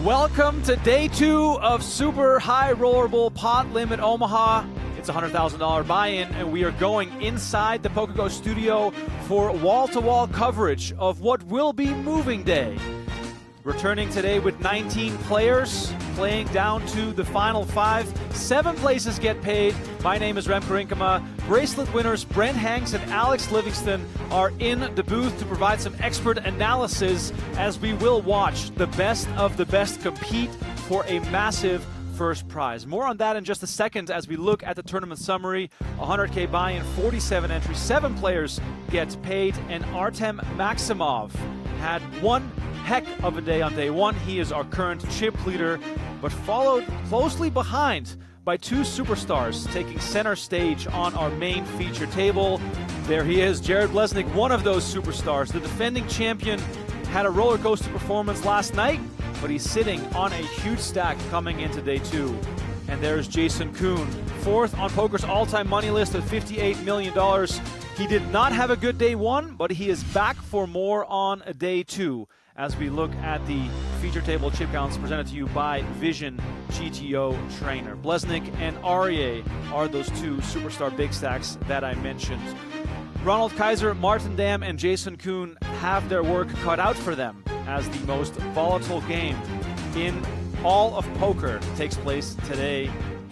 Welcome to day 2 of Super High Roller Bowl Pot Limit Omaha. It's a $100,000 buy-in, and we are going inside the PokerGO Studio for wall-to-wall coverage of what will be moving day. Returning today with 19 players, playing down to the final 5. 7 places get paid. My name is Rem Karinkama. Bracelet winners Brent Hanks and Alex Livingston are in the booth to provide some expert analysis as we will watch the best of the best compete for a massive first prize. More on that in just a second as we look at the tournament summary. 100K buy-in, 47 entries, 7 players get paid, and Artem Maksimov had one heck of a day on day 1. He is our current chip leader, but followed closely behind by 2 superstars taking center stage on our main feature table. There he is, Jared Bleznick, one of those superstars. The defending champion had a roller coaster performance last night, but he's sitting on a huge stack coming into day 2. And there's Jason Koon, 4th on poker's all-time money list at $58 million. He did not have a good day 1, but he is back for more on a day 2 as we look at the feature table chip counts presented to you by Vision GTO Trainer. Bleznick and Arieh are those 2 superstar big stacks that I mentioned. Ronald Kaiser, Martin Dam, and Jason Koon have their work cut out for them as the most volatile game in all of poker takes place today,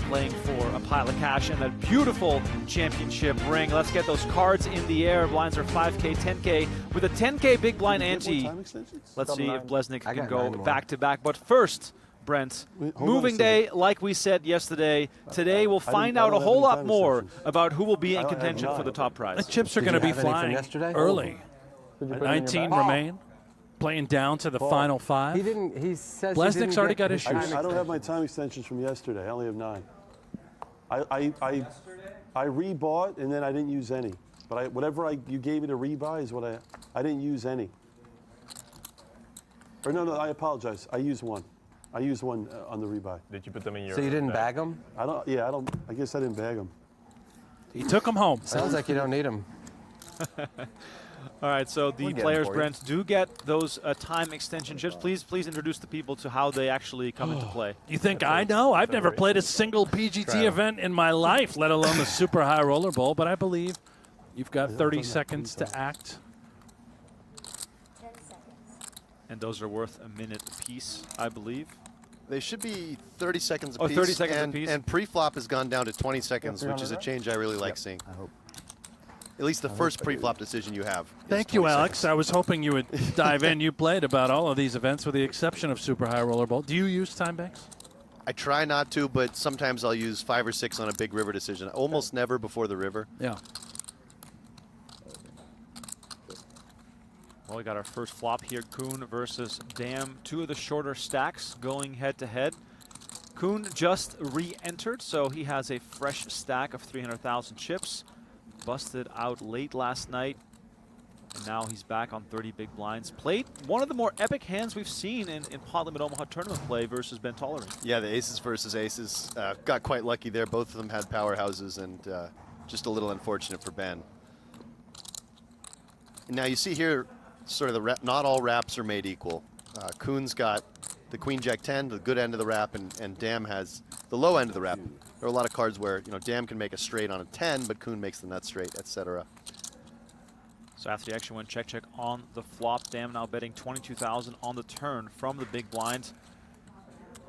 playing for a pile of cash and that beautiful championship ring. Let's get those cards in the air. Blinds are 5K, 10K. With a 10K big blind ante, let's see if Bleznick can go back-to-back. But first, Brent, moving day, like we said yesterday. Today we'll find out a whole lot more about who will be in contention for the top prize. The chips are going to be flying early. 19 remain. Playing down to the final 5. He says Bleznick's already got issues. I don't have my time extensions from yesterday. I only have 9. I rebought and then I didn't use any. But whatever you gave me to rebuy is what I didn't use any. Or no, I apologize. I used one. I used one on the rebuy. Did you put them in your? So you didn't bag them? I guess I didn't bag them. He took them home. Sounds like you don't need them. All right, so the players, Brent, do get those time extension chips. Please introduce the people to how they actually come into play. You think I know? I've never played a single PGT event in my life, let alone the Super High Roller Bowl, but I believe you've got 30 seconds to act. 10 seconds. And those are worth a minute apiece, I believe. They should be 30 seconds apiece. 30 seconds apiece. And pre-flop has gone down to 20 seconds, which is a change I really like seeing. I hope. At least the first pre-flop decision you have. Thank you, Alex. I was hoping you would dive in. You played about all of these events with the exception of Super High Roller Bowl. Do you use time banks? I try not to, but sometimes I'll use 5 or 6 on a big river decision. Almost never before the river. Yeah. Well, we got our first flop here. Koon versus Dam. 2 of the shorter stacks going head-to-head. Koon just re-entered, so he has a fresh stack of 300,000 chips. Busted out late last night, and now he's back on 30 big blinds. Played one of the more epic hands we've seen in Pot Limit Omaha tournament play versus Ben Tollerene. Yeah, the aces versus aces. Got quite lucky there. Both of them had powerhouses, and just a little unfortunate for Ben. And now you see here, sort of not all wraps are made equal. Koon's got the Queen Jack 10, the good end of the wrap, and Dam has the low end of the wrap. There are a lot of cards where Dam can make a straight on a 10, but Koon makes the nut straight, etc. So after the action went check on the flop, Dam now betting 22,000 on the turn from the big blind.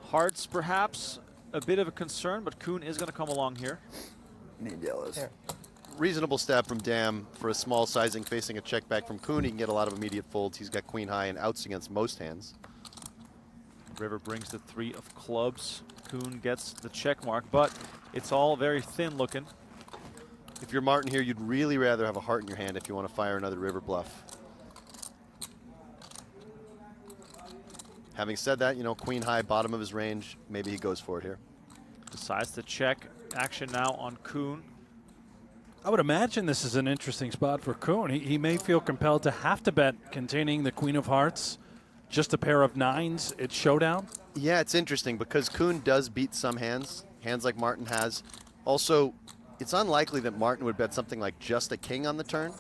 Hearts perhaps a bit of a concern, but Koon is going to come along here. Need yellows. Reasonable step from Dam for a small sizing facing a check back from Koon. He can get a lot of immediate folds. He's got queen high and outs against most hands. River brings the 3 of clubs. Koon gets the check mark, but it's all very thin looking. If you're Martin here, you'd really rather have a heart in your hand if you want to fire another river bluff. Having said that, queen high, bottom of his range, maybe he goes for it here. Decides to check. Action now on Koon. I would imagine this is an interesting spot for Koon. He may feel compelled to have to bet containing the Queen of Hearts, just a pair of 9s. It's showdown. Yeah, it's interesting because Koon does beat some hands like Martin has. Also, it's unlikely that Martin would bet something like just a king on the turn.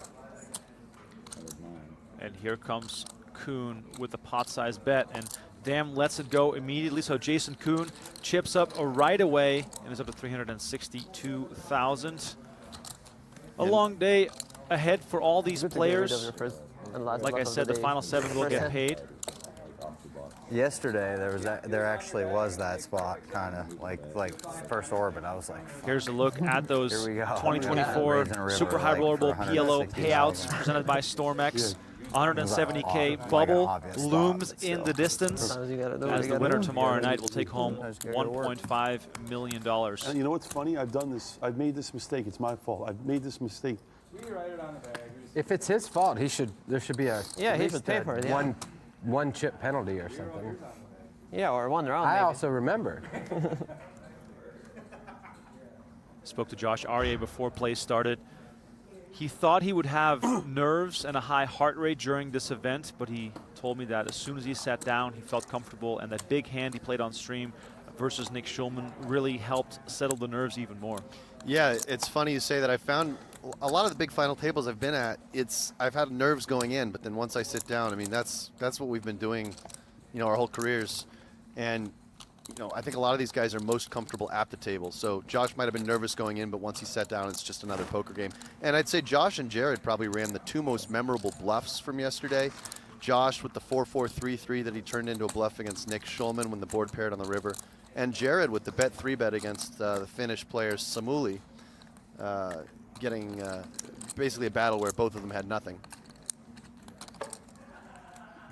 And here comes Koon with the pot-sized bet, and Dam lets it go immediately. So Jason Koon chips up right away and is up to 362,000. A long day ahead for all these players. Like I said, the final 7 will get paid. Yesterday there actually was that spot, kind of like first orbit. I was like, fuck. Here's a look at those Here we go. 2024 super high rollerable PLO payouts presented by Stormex. 170K bubble looms in the distance as the winner tomorrow night will take home $1.5 million. And you know what's funny? I've done this. I've made this mistake. It's my fault. I've made this mistake. If it's his fault, there should be a he should pay for it. Yeah. one chip penalty or something. Yeah, or 1 round. I also remembered. Spoke to Josh Arieh before play started. He thought he would have nerves and a high heart rate during this event, but he told me that as soon as he sat down, he felt comfortable, and that big hand he played on stream versus Nick Schulman really helped settle the nerves even more. Yeah, it's funny you say that. I found a lot of the big final tables I've been at, I've had nerves going in, but then once I sit down, I mean, that's what we've been doing, our whole careers. And I think a lot of these guys are most comfortable at the table. So Josh might have been nervous going in, but once he sat down, it's just another poker game. And I'd say Josh and Jared probably ran the 2 most memorable bluffs from yesterday. Josh with the 4-4-3-3 that he turned into a bluff against Nick Schulman when the board paired on the river. And Jared with the bet 3-bet against the Finnish player Samuli, getting basically a battle where both of them had nothing.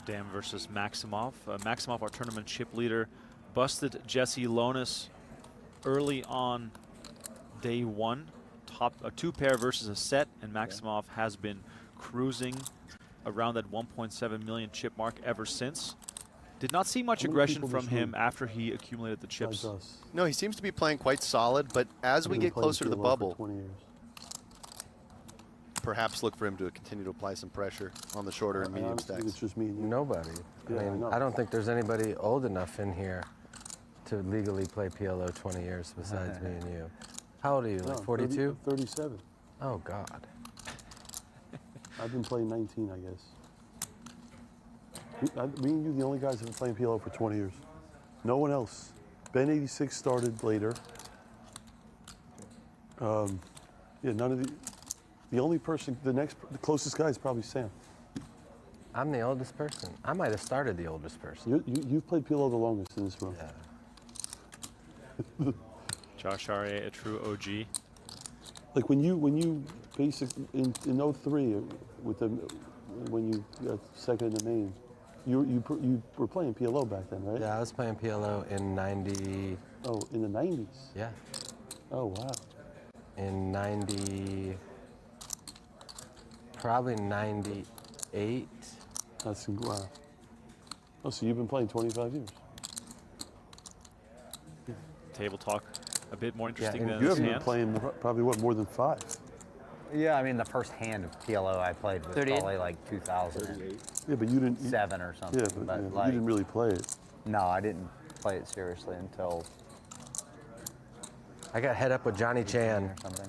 Dam versus Maksimov. Maksimov, our tournament chip leader, busted Jesse Lonis early on day 1. A 2-pair versus a set, and Maksimov has been cruising around that 1.7 million chip mark ever since. Did not see much aggression from him after he accumulated the chips. No, he seems to be playing quite solid, but as we get closer to the bubble, perhaps look for him to continue to apply some pressure on the shorter and medium stacks. It's just me and you. Nobody. Yeah, I mean, I don't think there's anybody old enough in here to legally play PLO 20 years besides me and you. How old are you, like 42? 37. Oh, God. I've been playing 19, I guess. Me and you, the only guys that have been playing PLO for 20 years. No one else. Ben 86 started later. Yeah, none of the only person, the closest guy is probably Sam. I'm the oldest person. I might have started the oldest person. You've played PLO the longest in this room. Yeah. Josh Arieh, a true OG. Like when you basically in 03 with the when you got second in the main, you were playing PLO back then, right? Yeah, I was playing PLO in 90. Oh, in the 90s. Yeah. Oh wow. In 90. Probably 98. That's wow. Oh, so you've been playing 25 years. Table talk a bit more interesting and than You his haven't been hand. playing probably more than 5. Yeah, I mean the first hand of PLO I played was 38? probably like 2007 Yeah, but you didn't. or something. Yeah, but like, you didn't really play it. No, I didn't play it seriously until I got head up with Johnny 18 Chan. or something.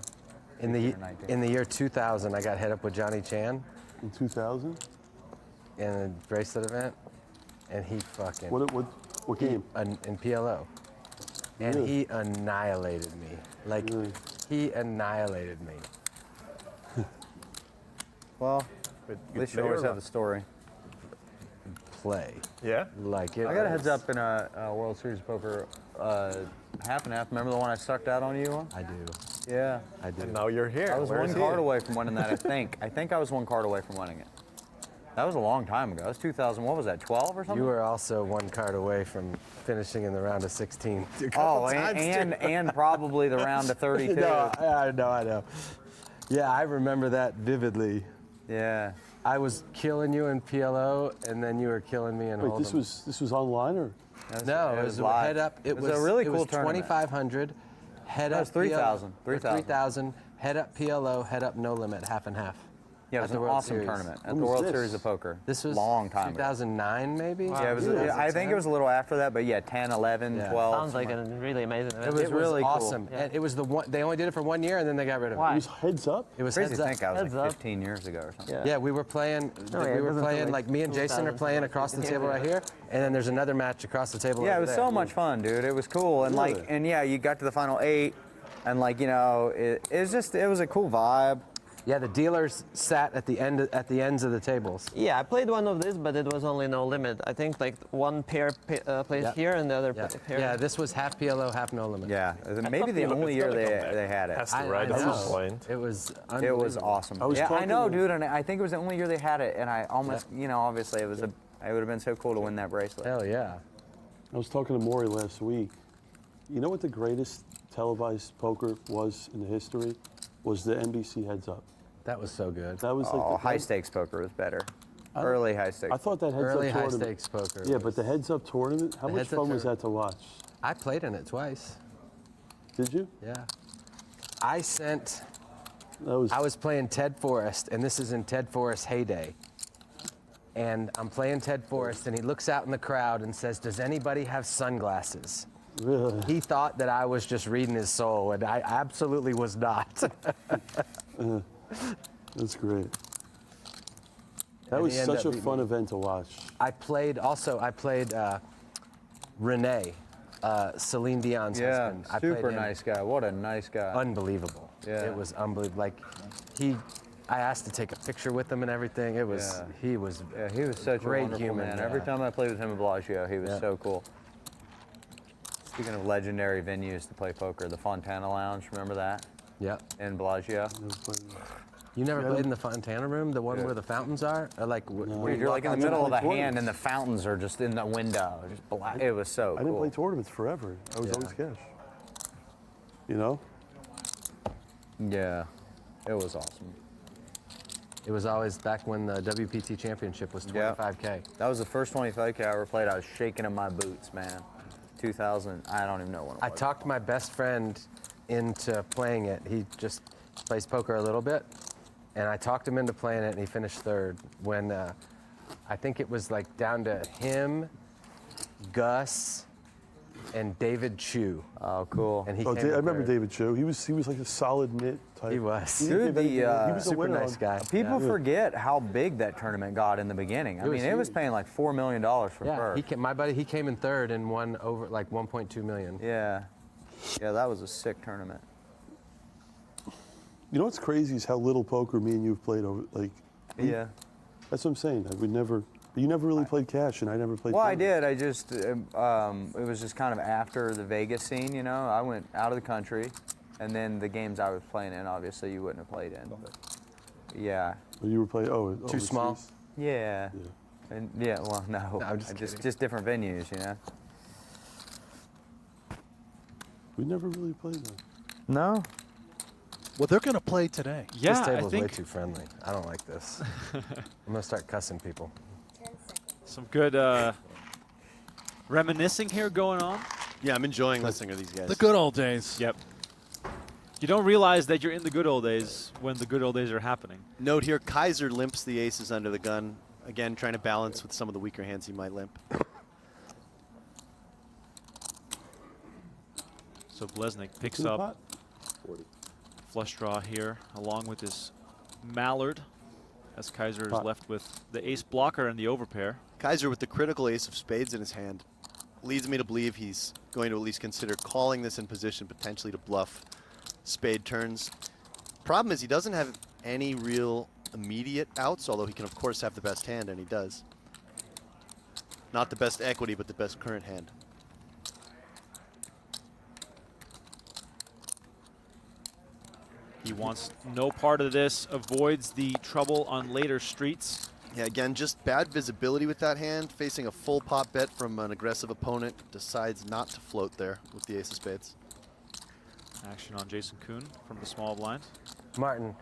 In 18 or 19. the year 2000, I got head up with Johnny Chan In 2000. in a bracelet event, and he fucking What game? in PLO, and Really? he annihilated me. Like Really? he annihilated me. Well, at least you always have the story. Play Yeah? like it. I got a was- heads up in a World Series of Poker half and half. Remember the one I sucked out on you on? I do. Yeah. I do. Now you're here. I was Where's one he? card away from winning that, I think. I think I was one card away from winning it. That was a long time ago. That was 2000, what was that, 12 or something? You were also one card away from finishing in the round of 16. Oh, and probably the round of 32. No, I know. Yeah, I remember that vividly. Yeah. I was killing you in PLO, and then you were killing me in Wait, Hold'em. this was online or? No, it was live. head up. It was a really cool was tournament. 2,500. Head No, up. it was 3,000. 3,000. Head up PLO. Head up no limit. Half and half. Yeah, it was At the an World awesome Series. tournament at When the was World this? Series of Poker. This was long time ago. 2009, maybe. Yeah, it was. Really? I think it was a little after that, but yeah, 10, 11, Yeah. 12. Sounds like a really amazing event. It was really cool. awesome. And it was the one. They only did it for 1 year, and then they got rid of Why? It was heads up. it. It was Crazy heads to up. think I was Heads like up. 15 years ago or something. Yeah, we were playing. Oh, yeah, we it were doesn't feel playing like like me and Jason are 2000. playing across the table right here, and then there's another match across the table. Yeah, it over was there. so much fun, dude. It was cool, and Really? like, and yeah, you got to the final 8, and like, you know, it was a cool vibe. Yeah, the dealers sat at the ends of the tables. Yeah, I played one of these, but it was only no limit. I think like one pair plays Yeah. here and the other Yeah, pair. yeah. This was half PLO, half no limit. Yeah, maybe the only year they had it. That's the I right know. point. It was It unbelievable. was awesome. I was Yeah, I talking know, to- dude, and I think it was the only year they had it, and I almost, you know, obviously it would have been so cool to win that bracelet. Hell yeah. I was talking to Maury last week. You know what the greatest televised poker was in the history? Was the NBC heads up. That was so good. That was like Oh, the high stakes poker was better. Early high stakes. I thought that heads Early up high tournament. stakes poker. Yeah, was- but the heads up tournament, how The much heads up fun was tournament. that to watch? I played in it twice. Did you? Yeah. I sent. That was. I was playing Ted Forrest, and this is in Ted Forrest's heyday. And I'm playing Ted Forrest, and he looks out in the crowd and says, "Does anybody have sunglasses?" Really? He thought that I was just reading his soul, and I absolutely was not. That's great. That And was he ended such up a beating fun me. event to watch. I played Renee, Celine Dion's Yeah, husband. I played super him. nice guy. What a nice guy. Unbelievable. Yeah. It was unbelievable. Like, I asked to take a picture with him and everything. It was, Yeah. he was Yeah, he was such great a wonderful human. man. yeah. Every time I played with him at Bellagio, he was Yeah. so cool. Speaking of legendary venues to play poker, the Fontana Lounge, remember that? Yep. In Bellagio? You never Yeah. played in the Fontana room, the one Yeah. where the fountains are? Or like, where Dude, you you're walk like in the outside? middle of the tournaments. hand and the fountains are just in the window. Just black. It was so I didn't cool. play tournaments forever. I was Yeah. always cash. You know? Yeah, it was awesome. It was always back when the WPT championship was Yeah. 25K. That was the first 25K I ever played. I was shaking in my boots, man. 2000, I don't even know when it I was. talked my best friend into playing it. He just plays poker a little bit, and I talked him into playing it, and he finished third. When I think it was like down to him, Gus, and David Chu, Oh, cool. and he Oh, came I in remember third. David Cho. He was like a solid mid type. He was. He didn't Dude, give anything- he was a Super winner nice on- guy. People Yeah. forget how big that tournament got in the beginning. I It was mean, it was huge. paying like $4 million for Yeah, first. my buddy, he came in third and won over like 1.2 million. Yeah. Yeah, that was a sick tournament. You know what's crazy is how little poker me and you have played over. Like, Yeah. that's what I'm saying. Like, you never really played cash, and I never played. Well, I tournaments. did. I just, it was just kind of after the Vegas scene, you know. I went out of the country, and then the games I was playing in, obviously, you wouldn't have played in. But yeah. You were playing. Oh, Too small? overseas? Yeah. And yeah, well, no. I'm just kidding. just different venues, you know. We never really played that. No. Well, they're going to play today. Yeah, This I table's way think too friendly. I don't like this. I'm gonna start cussing people. 10 seconds. some good reminiscing here going on. Yeah, I'm enjoying listening to these guys. The good old days. Yep. You don't realize that you're in the good old days when the good old days are happening. Note here, Kaiser limps the aces under the gun. Again, trying to balance with some of the weaker hands he might limp. So Bleznick picks In the up pot? flush draw here along with his mallard as Kaiser is Pot. left with the ace blocker and the overpair. Kaiser with the critical ace of spades in his hand leads me to believe he's going to at least consider calling this in position, potentially to bluff spade turns. Problem is he doesn't have any real immediate outs, although he can of course have the best hand, and he does. Not the best equity, but the best current hand. He wants no part of this, avoids the trouble on later streets. Yeah, again, just bad visibility with that hand. Facing a full pot bet from an aggressive opponent, decides not to float there with the ace of spades. Action on Jason Koon from the small blind. Martin,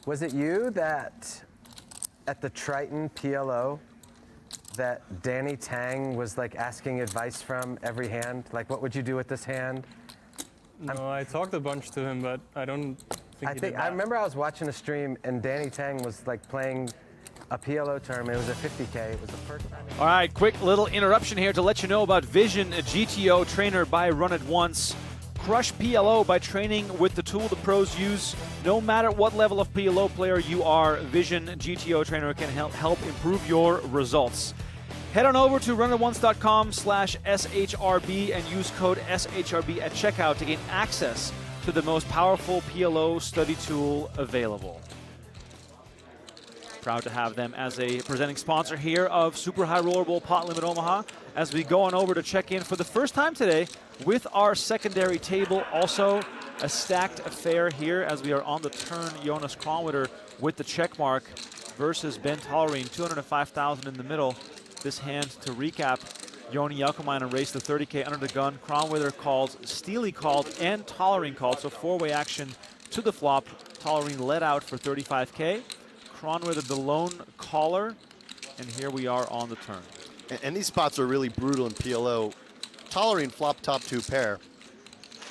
was it you that at the Triton PLO that Danny Tang was like asking advice from every hand? Like, what would you do with this hand? No, I talked a bunch to him, but I don't I remember I was watching a stream and Danny Tang was like playing a PLO tournament. It was a 50K. It was the first time. All right, quick little interruption here to let you know about Vision, a GTO trainer by Run It Once. Crush PLO by training with the tool the pros use. No matter what level of PLO player you are, Vision GTO trainer can help improve your results. Head on over to runit1.com/SHRB and use code SHRB at checkout to gain access to the most powerful PLO study tool available. Proud to have them as a presenting sponsor here of Super High Rollerball Pot Limit Omaha as we go on over to check in for the first time today with our secondary table. Also a stacked affair here as we are on the turn. Jonas Kronwitter with the check mark versus Ben Tollerene, 205,000 in the middle. This hand to recap, Joni Jalkamainen raced the 30K under the gun. Kronwitter called, Steely called, and Tollerene called. So four-way action to the flop. Tollerene led out for 35K. Kronwitter the lone caller, and here we are on the turn. And these spots are really brutal in PLO. Tollerene flop top 2 pair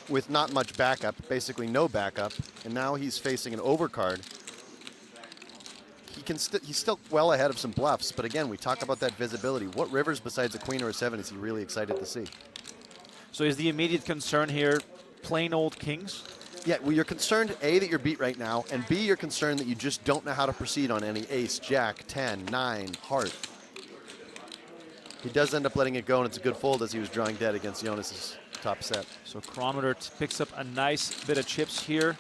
with not much backup, basically no backup, and now he's facing an overcard. He's still well ahead of some bluffs, but again, we talk about that visibility. What rivers besides a queen or a 7 is he really excited to see? So is the immediate concern here plain old kings? Yeah, well, you're concerned, A, that you're beat right now, and B, you're concerned that you just don't know how to proceed on any ace, jack, 10, 9, heart. He does end up letting it go, and it's a good fold as he was drawing dead against Jonas's top set. So Kronwitter picks up a nice bit of chips here,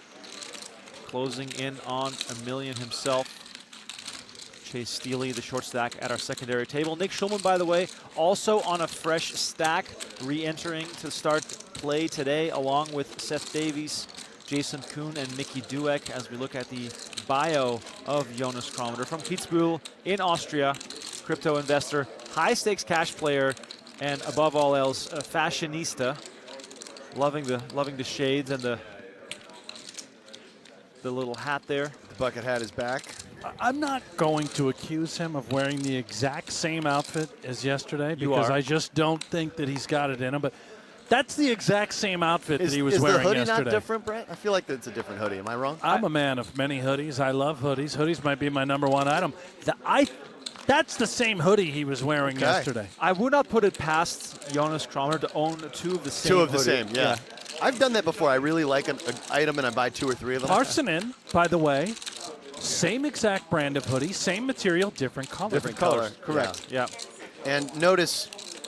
closing in on $1 million himself. Chase Steely, the short stack at our secondary table. Nick Schulman, by the way, also on a fresh stack, re-entering to start play today, along with Seth Davies, Jason Koon, and Mickey Doek, as we look at the bio of Jonas Kronwitter from Kitzbühel in Austria, crypto investor, high-stakes cash player, and above all else, a fashionista, loving the shades and the little hat there. The bucket hat is back. I'm not going to accuse him of wearing the exact same outfit as yesterday because I just don't think that he's got it in him. But that's the exact same outfit that he was wearing yesterday. Is the hoodie not different, Brent? I feel like it's a different hoodie. Am I wrong? I'm a man of many hoodies. I love hoodies. Hoodies might be my #1 item. That's the same hoodie he was wearing yesterday. I would not put it past Jonas Kronwitter to own two of the same. Two of the same, yeah. I've done that before. I really like an item and I buy 2 or 3 of them. Parssinen, by the way, same exact brand of hoodie, same material, different color. Different color, correct. Yeah. And notice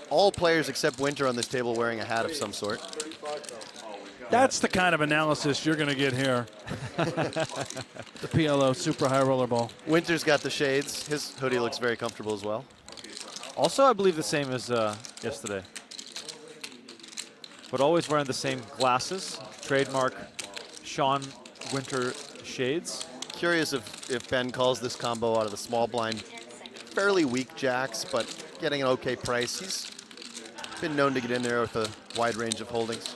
all players except Winter on this table wearing a hat of some sort. That's the kind of analysis you're going to get here. The PLO Super High Rollerball. Winter's got the shades. His hoodie looks very comfortable as well. Also, I believe the same as yesterday. But always wearing the same glasses. Trademark Sean Winter shades. Curious if Ben calls this combo out of the small blind. Fairly weak jacks, but getting an okay price. He's been known to get in there with a wide range of holdings.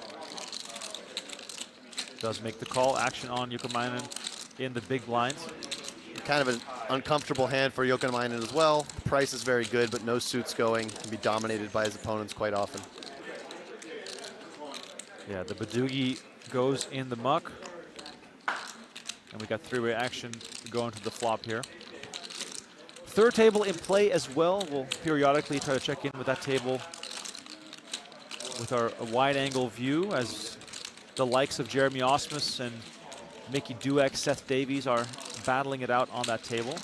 Does make the call. Action on Jalkamainen in the big blind. Kind of an uncomfortable hand for Jalkamainen as well. The price is very good, but no suits going. Can be dominated by his opponents quite often. Yeah, the Badugi goes in the muck. And we got 3-way action going to the flop here. Third table in play as well. We'll periodically try to check in with that table with our wide-angle view as the likes of Jeremy Osmus and Mickey Doek, Seth Davies are battling it out on that table.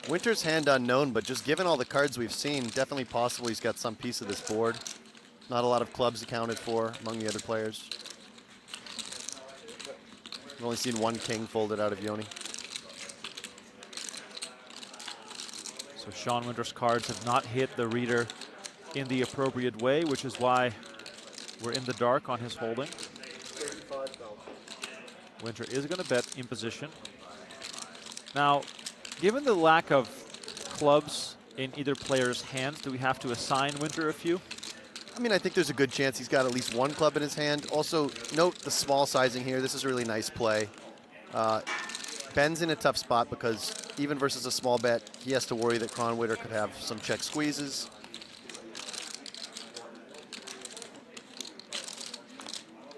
Winter's hand unknown, but just given all the cards we've seen, definitely possible he's got some piece of this board. Not a lot of clubs accounted for among the other players. I've only seen 1 king folded out of Yoni. So Sean Winter's cards have not hit the reader in the appropriate way, which is why we're in the dark on his holding. Winter is going to bet in position. Now, given the lack of clubs in either player's hands, do we have to assign Winter a few? I mean, I think there's a good chance he's got at least 1 club in his hand. Also, note the small sizing here. This is a really nice play. Ben's in a tough spot because even versus a small bet, he has to worry that Kronwitter could have some check squeezes.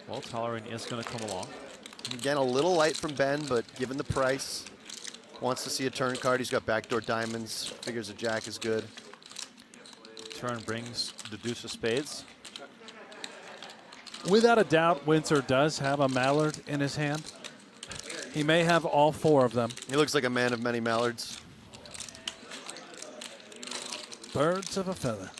Well, Tollerene is going to come along. Again, a little light from Ben, but given the price, wants to see a turn card. He's got backdoor diamonds, figures a jack is good. Turn brings the deuce of spades. Without a doubt, Windsor does have a mallard in his hand. He may have all 4 of them. He looks like a man of many mallards. Birds of a feather.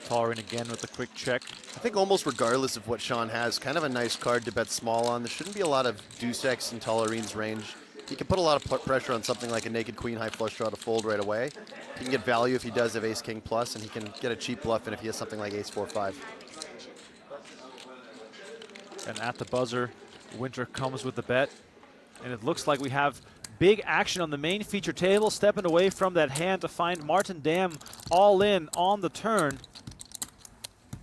Tollerene again with a quick check. I think almost regardless of what Sean has, kind of a nice card to bet small on. There shouldn't be a lot of deuce X in Tollerene's range. He can put a lot of pressure on something like a naked queen high flush draw to fold right away. He can get value if he does have ace king plus, and he can get a cheap bluff in if he has something like ace 4-5. And at the buzzer, Winter comes with the bet. And it looks like we have big action on the main feature table, stepping away from that hand to find Martin Dam all in on the turn.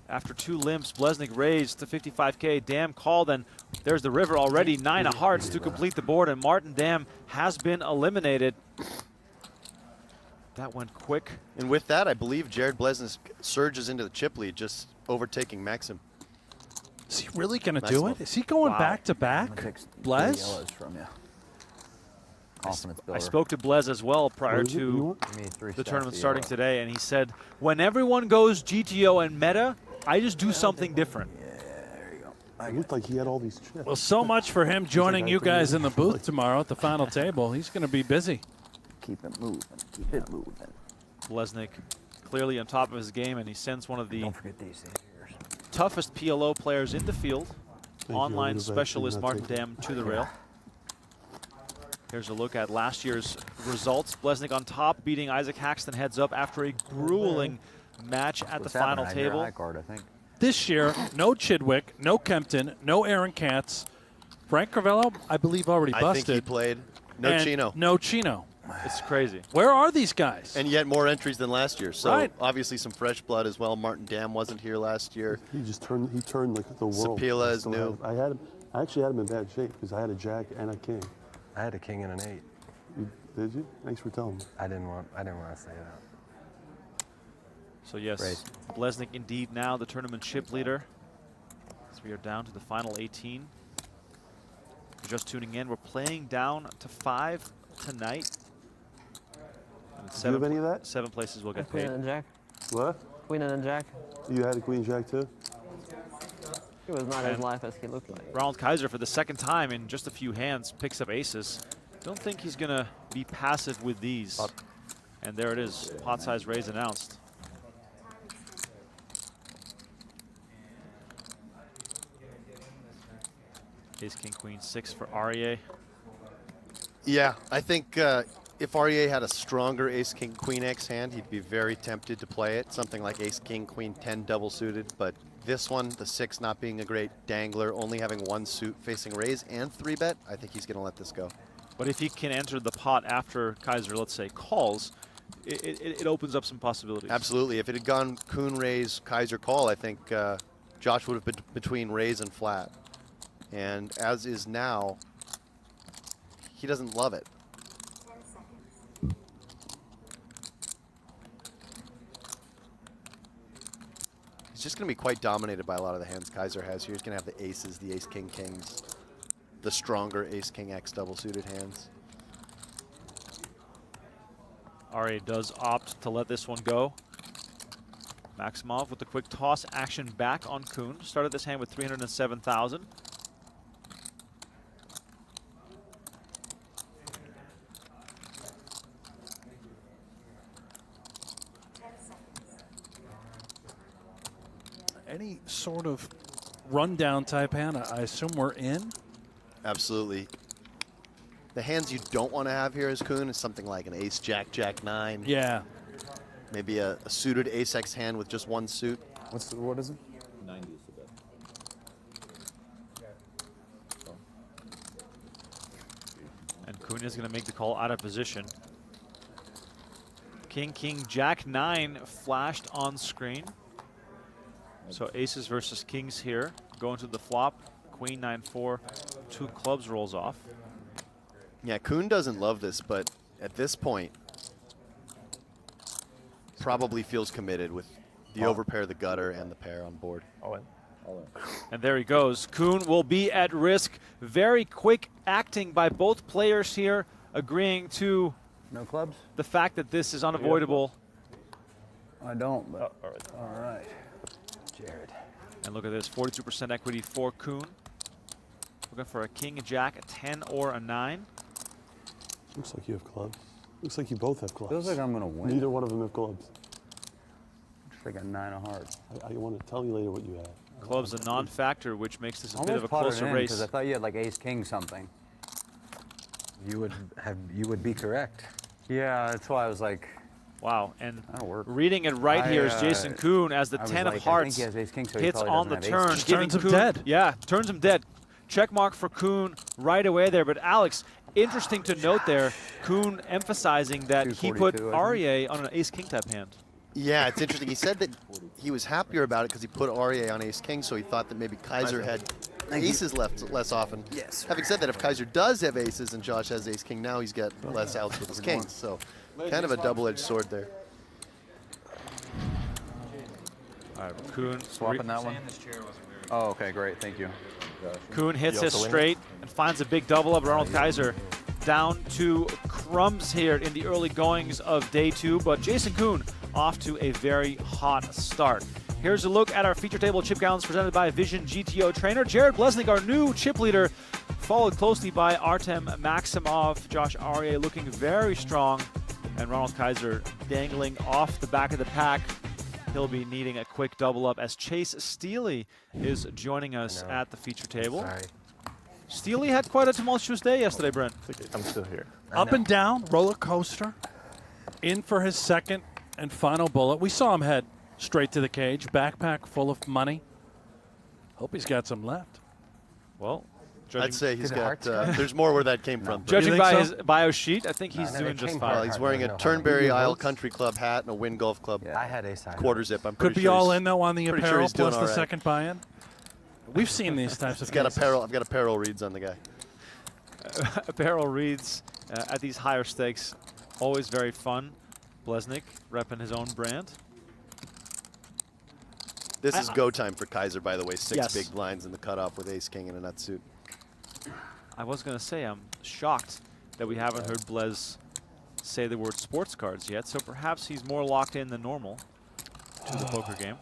After 2 limps, Bleznick raised to 55K. Dam called, and there's the river already. 9 of hearts to complete the board, and Martin Dam has been eliminated. That went quick. And with that, I believe Jared Bleznick surges into the chip lead, just overtaking Maxim. Is he really going to do it? Is he going back to back? Blez? From you. I spoke to Blez as well prior to the tournament starting today, and he said, when everyone goes GTO and meta, I just do something different. Yeah, there you go. It looked like he had all these chips. Well, so much for him joining you guys in the booth tomorrow at the final table. He's going to be busy. Keep it moving. Keep it moving. Bleznick clearly on top of his game, and he sends one of the Don't forget these here. toughest PLO players in the field. you. Online I'd have specialist actually not Martin taken Dam to the rail. Here's a look at last year's results. Bleznick on top, beating Isaac Haxton heads up after a grueling match at the final table. High card, I think. This year, no Chidwick, no Kempton, no Aaron Katz. Frank Crivello, I believe, already busted. I think he played. No and Chino. No Chino. It's crazy. Where are these guys? And yet more entries than last year. So Right. obviously some fresh blood as well. Martin Dam wasn't here last year. He just turned. He turned like the world. Sapila I is still new. had him. I had him. I actually had him in bad shape because I had a jack and a king. I had a king and an 8. Did you? Thanks for telling me. I didn't want to say that. So yes, Great. Bleznick indeed now the tournament chip leader. So we are down to the final 18. If you're just tuning in, we're playing down to 5 tonight. And Do you have any of that? 7 places will get Queen paid. and Jack. What? Queen and Jack. You had a queen jack too? He was not as live as he looked like. Ronald Kaiser for the second time in just a few hands picks up aces. Don't think he's gonna be passive with these. And there it is, pot size raise announced. Ace, king, queen, 6 for Arieh. Yeah, I think if Arieh had a stronger ace, king, queen X hand, he'd be very tempted to play it. Something like ace, king, queen, 10 double suited. But this one, the 6 not being a great dangler, only having 1 suit facing raise and 3-bet, I think he's going to let this go. But if he can enter the pot after Kaiser, let's say, calls, it opens up some possibilities. Absolutely. If it had gone Koon raise, Kaiser call, I think Josh would have been between raise and flat. And as is now, he doesn't love it. 10 seconds. He's just going to be quite dominated by a lot of the hands Kaiser has here. He's going to have the aces, the ace, king, kings, the stronger ace, king, X double suited hands. Arieh does opt to let this one go. Maksimov with the quick toss action back on Koon. Started this hand with 307,000. Any sort of rundown type hand, I assume we're in? Absolutely. The hands you don't want to have here as Koon is something like an ace, jack, jack 9. Yeah. Maybe a suited ace X hand with just 1 suit. What is it? 90 is the bet. And Koon is going to make the call out of position. King, king, jack 9 flashed on screen. So aces versus kings here. Going to the flop. Queen 9-4. 2 clubs rolls off. Yeah, Koon doesn't love this, but at this point, probably feels committed with The overpair, the gutter, and the pair on board. All in. And there he goes. Koon will be at risk. Very quick acting by both players here, agreeing to No clubs? the fact that this is unavoidable. I don't, but All right. all right. Jared. And look at this, 42% equity for Koon. Looking for a king, a jack, a 10, or a 9. Looks like you have clubs. Looks like you both have clubs. Feels like I'm gonna win. Neither one of them have clubs. Looks like a 9 of hearts. I want to tell you later what you have. Club's a non-factor, which makes this a I bit of a almost potted closer in race. because I thought you had like ace king something. You would be correct. Yeah, that's why I was like, Wow, and that'll work. reading it right here is Jason Koon as the I was 10 like, of I hearts think he has ace king, so he hits probably on the doesn't have turn, ace giving Turns him Koon, dead. Yeah, turns him dead. Check mark for Koon right away there. But Alex, interesting to note there, Koon emphasizing that he put 242, I think. Arieh on an ace king type hand. Yeah, it's interesting. He said that he was happier about it because he put Arieh on ace king, so he thought that maybe Kaiser had aces left less often. Yes. Having said that, if Kaiser does have aces and Josh has ace king, now he's got less outs with his kings. So kind of a double-edged sword there. All right, Koon Swapping that one? Oh, okay, great. Thank you. Koon hits You his also win? straight and finds a big double up. Ronald Kaiser down to crumbs here in the early goings of day 2, but Jason Koon off to a very hot start. Here's a look at our feature table chip counts presented by Vision GTO trainer Jared Bleznick, our new chip leader, followed closely by Artem Maksimov. Josh Arieh looking very strong, and Ronald Kaiser dangling off the back of the pack. He'll be needing a quick double up as Chase Steely is joining us at the feature table. Sorry. Steely had quite a tumultuous day yesterday, Brent. I'm still here. Up and down, roller coaster. In for his second and final bullet. We saw him head straight to the cage. Backpack full of money. Hope he's got some left. Well, I'd say he's Did the got, hearts come? there's more where that came from. judging think by so? his bio sheet, I think he's No, doing it just came fine. Well, he's wearing a Turnberry Isle Country Club hat and a Wynn Golf Club I had ace high. quarter zip. I'm Could pretty be sure all he's- in, though, on the pretty sure apparel he's doing plus the all right. second buy-in. We've seen these types of I've got cases. apparel. I've got apparel reads on the guy. Apparel reads at these higher stakes, always very fun. Bleznick repping his own brand. This is go time for Kaiser, by the way. 6 Yes. big blinds in the cutoff with ace king and a nut suit. I was going to say I'm shocked that we haven't heard Blez say the word sports cards yet, so perhaps he's more locked in than normal to the poker game.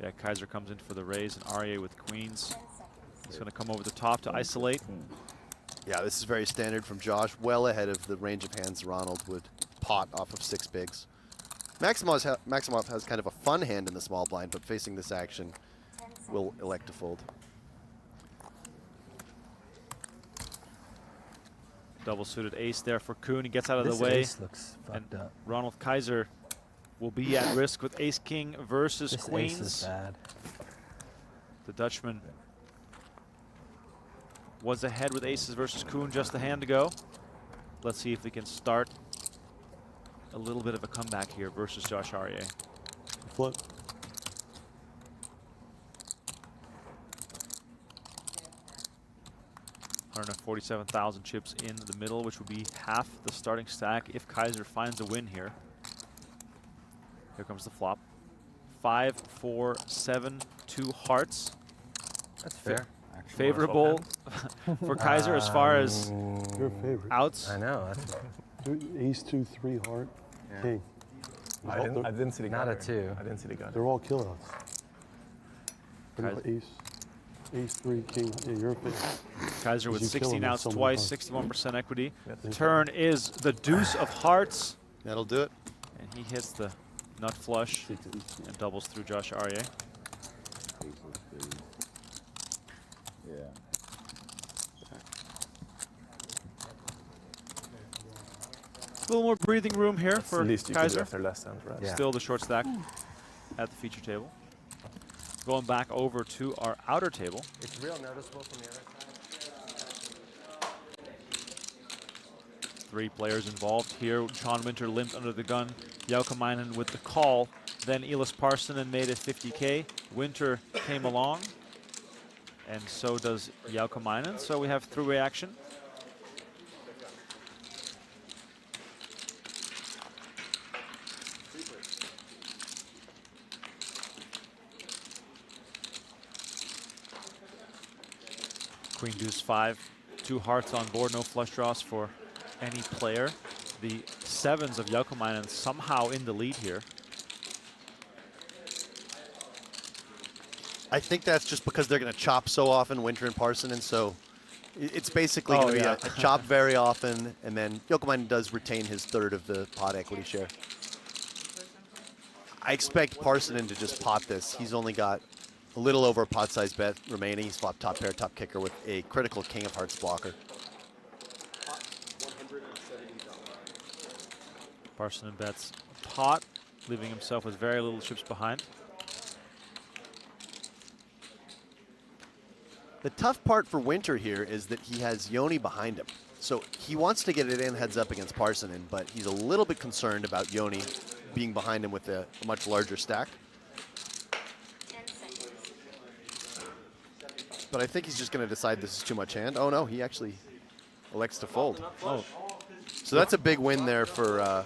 Yeah, Kaiser comes in for the raise and Arieh with queens. He's going to come over the top to isolate. Yeah, this is very standard from Josh, well ahead of the range of hands Ronald would pot off of 6 bigs. Maksimov has kind of a fun hand in the small blind, but facing this action will elect to fold. Double suited ace there for Koon. He gets out of This the way. ace looks And fucked up. Ronald Kaiser will be at risk with ace king versus This queens. ace is bad. The Dutchman was ahead with aces versus Koon just a hand ago. Let's see if we can start a little bit of a comeback here versus Josh Arieh. Flip. $147,000 chips in the middle, which would be half the starting stack if Kaiser finds a win here. Here comes the flop. 5, 4, 7, 2 hearts. That's fair. Favorable for Kaiser as far as Your favorite. outs. I know. That's Ace 2, 3 heart, king. I didn't see the Not a gutter. 2. I didn't see the gutter. They're all killouts. Kaiser. Ace 3, king. Yeah, your favorite. Kaiser with You kill 16 him with outs so many twice, hearts. 61% equity. Yes. The turn is the deuce of hearts, That'll do it. and he hits the nut flush and doubles through Josh Arieh. A little more breathing room here That's the for least you can do Kaiser. after last hand, right? Yeah. Still the short stack at the feature table. Going back over to our outer table. It's real noticeable from the other side. 3 players involved here. Sean Winter limped under the gun. Jaukomainen with the call. Then Eelis Parssinen made it 50K. Winter came along. And so does Jaukomainen. So we have 3-way action. Queen deuce 5, 2 hearts on board, no flush draws for any player. The 7s of Joukomainen somehow in the lead here. I think that's just because they're going to chop so often, Winter and Parssinen, so it's basically going to be a chop very often, and then Joukomainen does retain his third of the pot equity share. I expect Parssinen to just pot this. He's only got a little over a pot size bet remaining. He's flopped top pair, top kicker with a critical king of hearts blocker. Parssinen bets pot, leaving himself with very little chips behind. The tough part for Winter here is that he has Yoni behind him. So he wants to get it in heads up against Parssinen, but he's a little bit concerned about Yoni being behind him with a much larger stack. But I think he's just going to decide this is too much hand. Oh no, he actually elects to fold. Oh, so that's a big win there for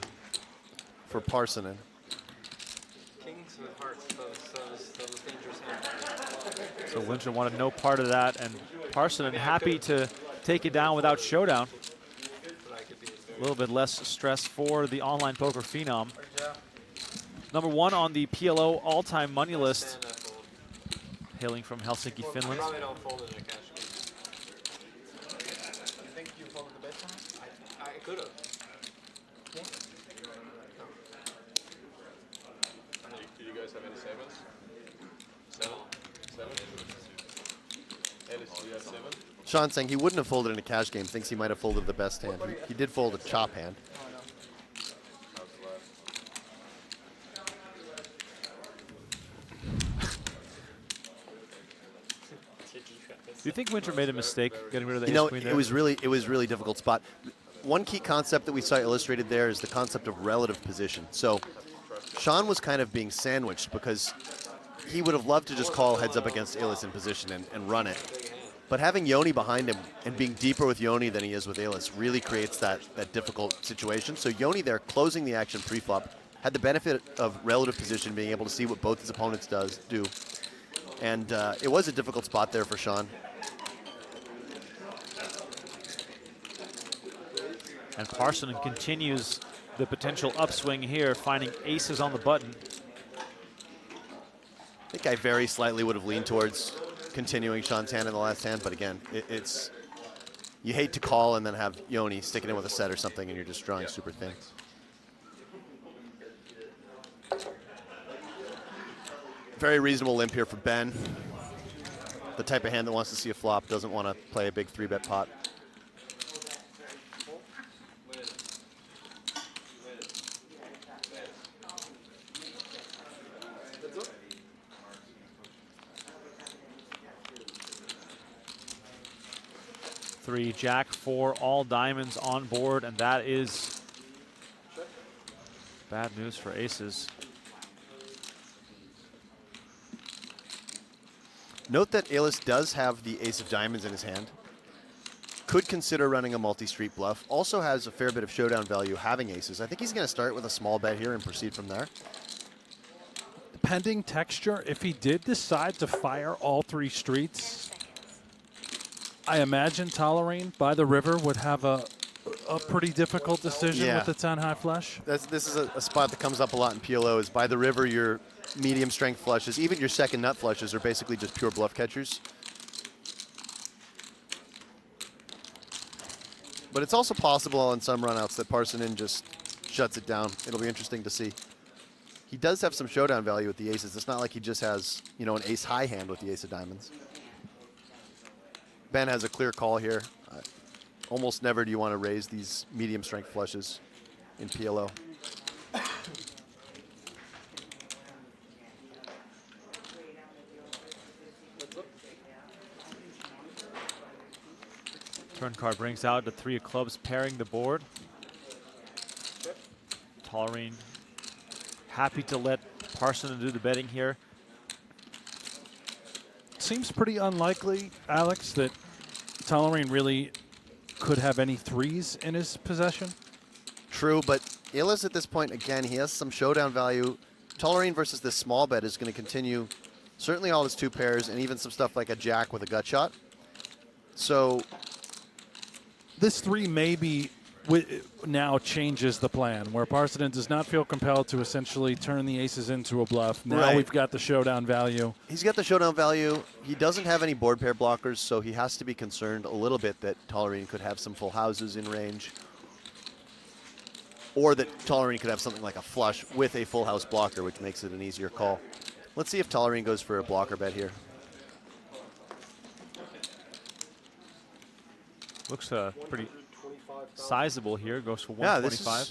Parssinen. Kings with hearts, those dangerous hands. So Winter wanted no part of that, and Parssinen happy to take it down without showdown. A little bit less stress for the online poker phenom. Number 1 on the PLO all-time money list, hailing from Helsinki, Finland. Probably don't fold in a cash game. You think you folded the bet time? I could have. Do you guys have any sevens? Seven? Eelis, do you have 7? Sean saying he wouldn't have folded in a cash game, thinks he might have folded the best hand. He did fold a chop hand. Do you think Winter made a mistake getting rid of the You know, ace-queen there? it was really difficult spot. One key concept that we saw illustrated there is the concept of relative position. So Sean was kind of being sandwiched because he would have loved to just call heads up against Eelis in position and run it. But having Yoni behind him and being deeper with Yoni than he is with Eelis really creates that difficult situation. So Yoni there closing the action pre-flop had the benefit of relative position, being able to see what both his opponents do. And it was a difficult spot there for Sean. And Parssinen continues the potential upswing here, finding aces on the button. I think I very slightly would have leaned towards continuing Sean's hand in the last hand, but again, it's you hate to call and then have Yoni sticking in with a set or something and you're just drawing super thin. Very reasonable limp here for Ben. The type of hand that wants to see a flop, doesn't want to play a big 3-bet pot. Three, Jack, 4, all diamonds on board, and that is bad news for aces. Note that Eelis does have the ace of diamonds in his hand. Could consider running a multi-street bluff. Also has a fair bit of showdown value having aces. I think he's going to start with a small bet here and proceed from there. Pending texture, if he did decide to fire all 3 streets, I imagine Tollerene by the river would have a pretty difficult decision with the 10 high flush. This is a spot that comes up a lot in PLO. Is by the river, your medium strength flushes, even your second nut flushes, are basically just pure bluff catchers. But it's also possible on some runouts that Parssinen just shuts it down. It'll be interesting to see. He does have some showdown value with the aces. It's not like he just has, you know, an ace high hand with the ace of diamonds. Ben has a clear call here. Almost never do you want to raise these medium strength flushes in PLO. Turn card brings out the 3 of clubs, pairing the board. Tollerene happy to let Parssinen do the betting here. Seems pretty unlikely, Alex, that Tollerene really could have any 3s in his possession. True, but Eelis at this point, again, he has some showdown value. Tollerene versus this small bet is going to continue. Certainly all his 2 pairs and even some stuff like a jack with a gut shot. So This 3 maybe now changes the plan, where Parssinen does not feel compelled to essentially turn the aces into a bluff. Now Right. we've got the showdown value. he's got the showdown value. He doesn't have any board pair blockers, so he has to be concerned a little bit that Tollerene could have some full houses in range, or that Tollerene could have something like a flush with a full house blocker, which makes it an easier call. Let's see if Tollerene goes for a blocker bet here. Looks pretty sizable here. Goes for Yeah, 125.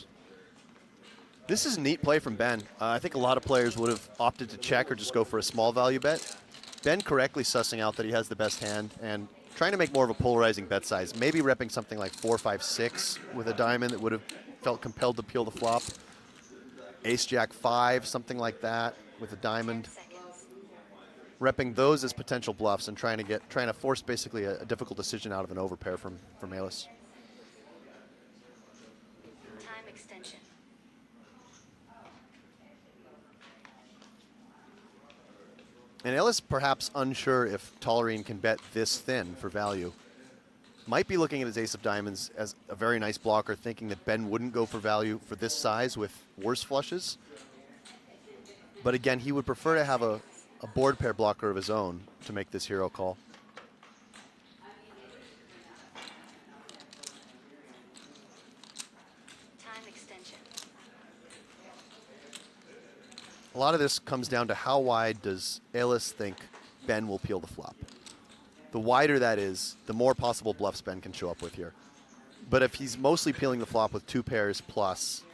this is a neat play from Ben. I think a lot of players would have opted to check or just go for a small value bet. Ben correctly sussing out that he has the best hand and trying to make more of a polarizing bet size. Maybe repping something like 4, 5, 6 with a diamond that would have felt compelled to peel the flop. Ace, Jack, 5, something like that with a diamond. Repping those as potential bluffs and trying to force basically a difficult decision out of an overpair from Eelis. Time extension. And Eelis perhaps unsure if Tollerene can bet this thin for value. Might be looking at his ace of diamonds as a very nice blocker, thinking that Ben wouldn't go for value for this size with worse flushes. But again, he would prefer to have a board pair blocker of his own to make this hero call. Time extension. A lot of this comes down to how wide does Eelis think Ben will peel the flop. The wider that is, the more possible bluffs Ben can show up with here. But if he's mostly peeling the flop with 2 pairs plus,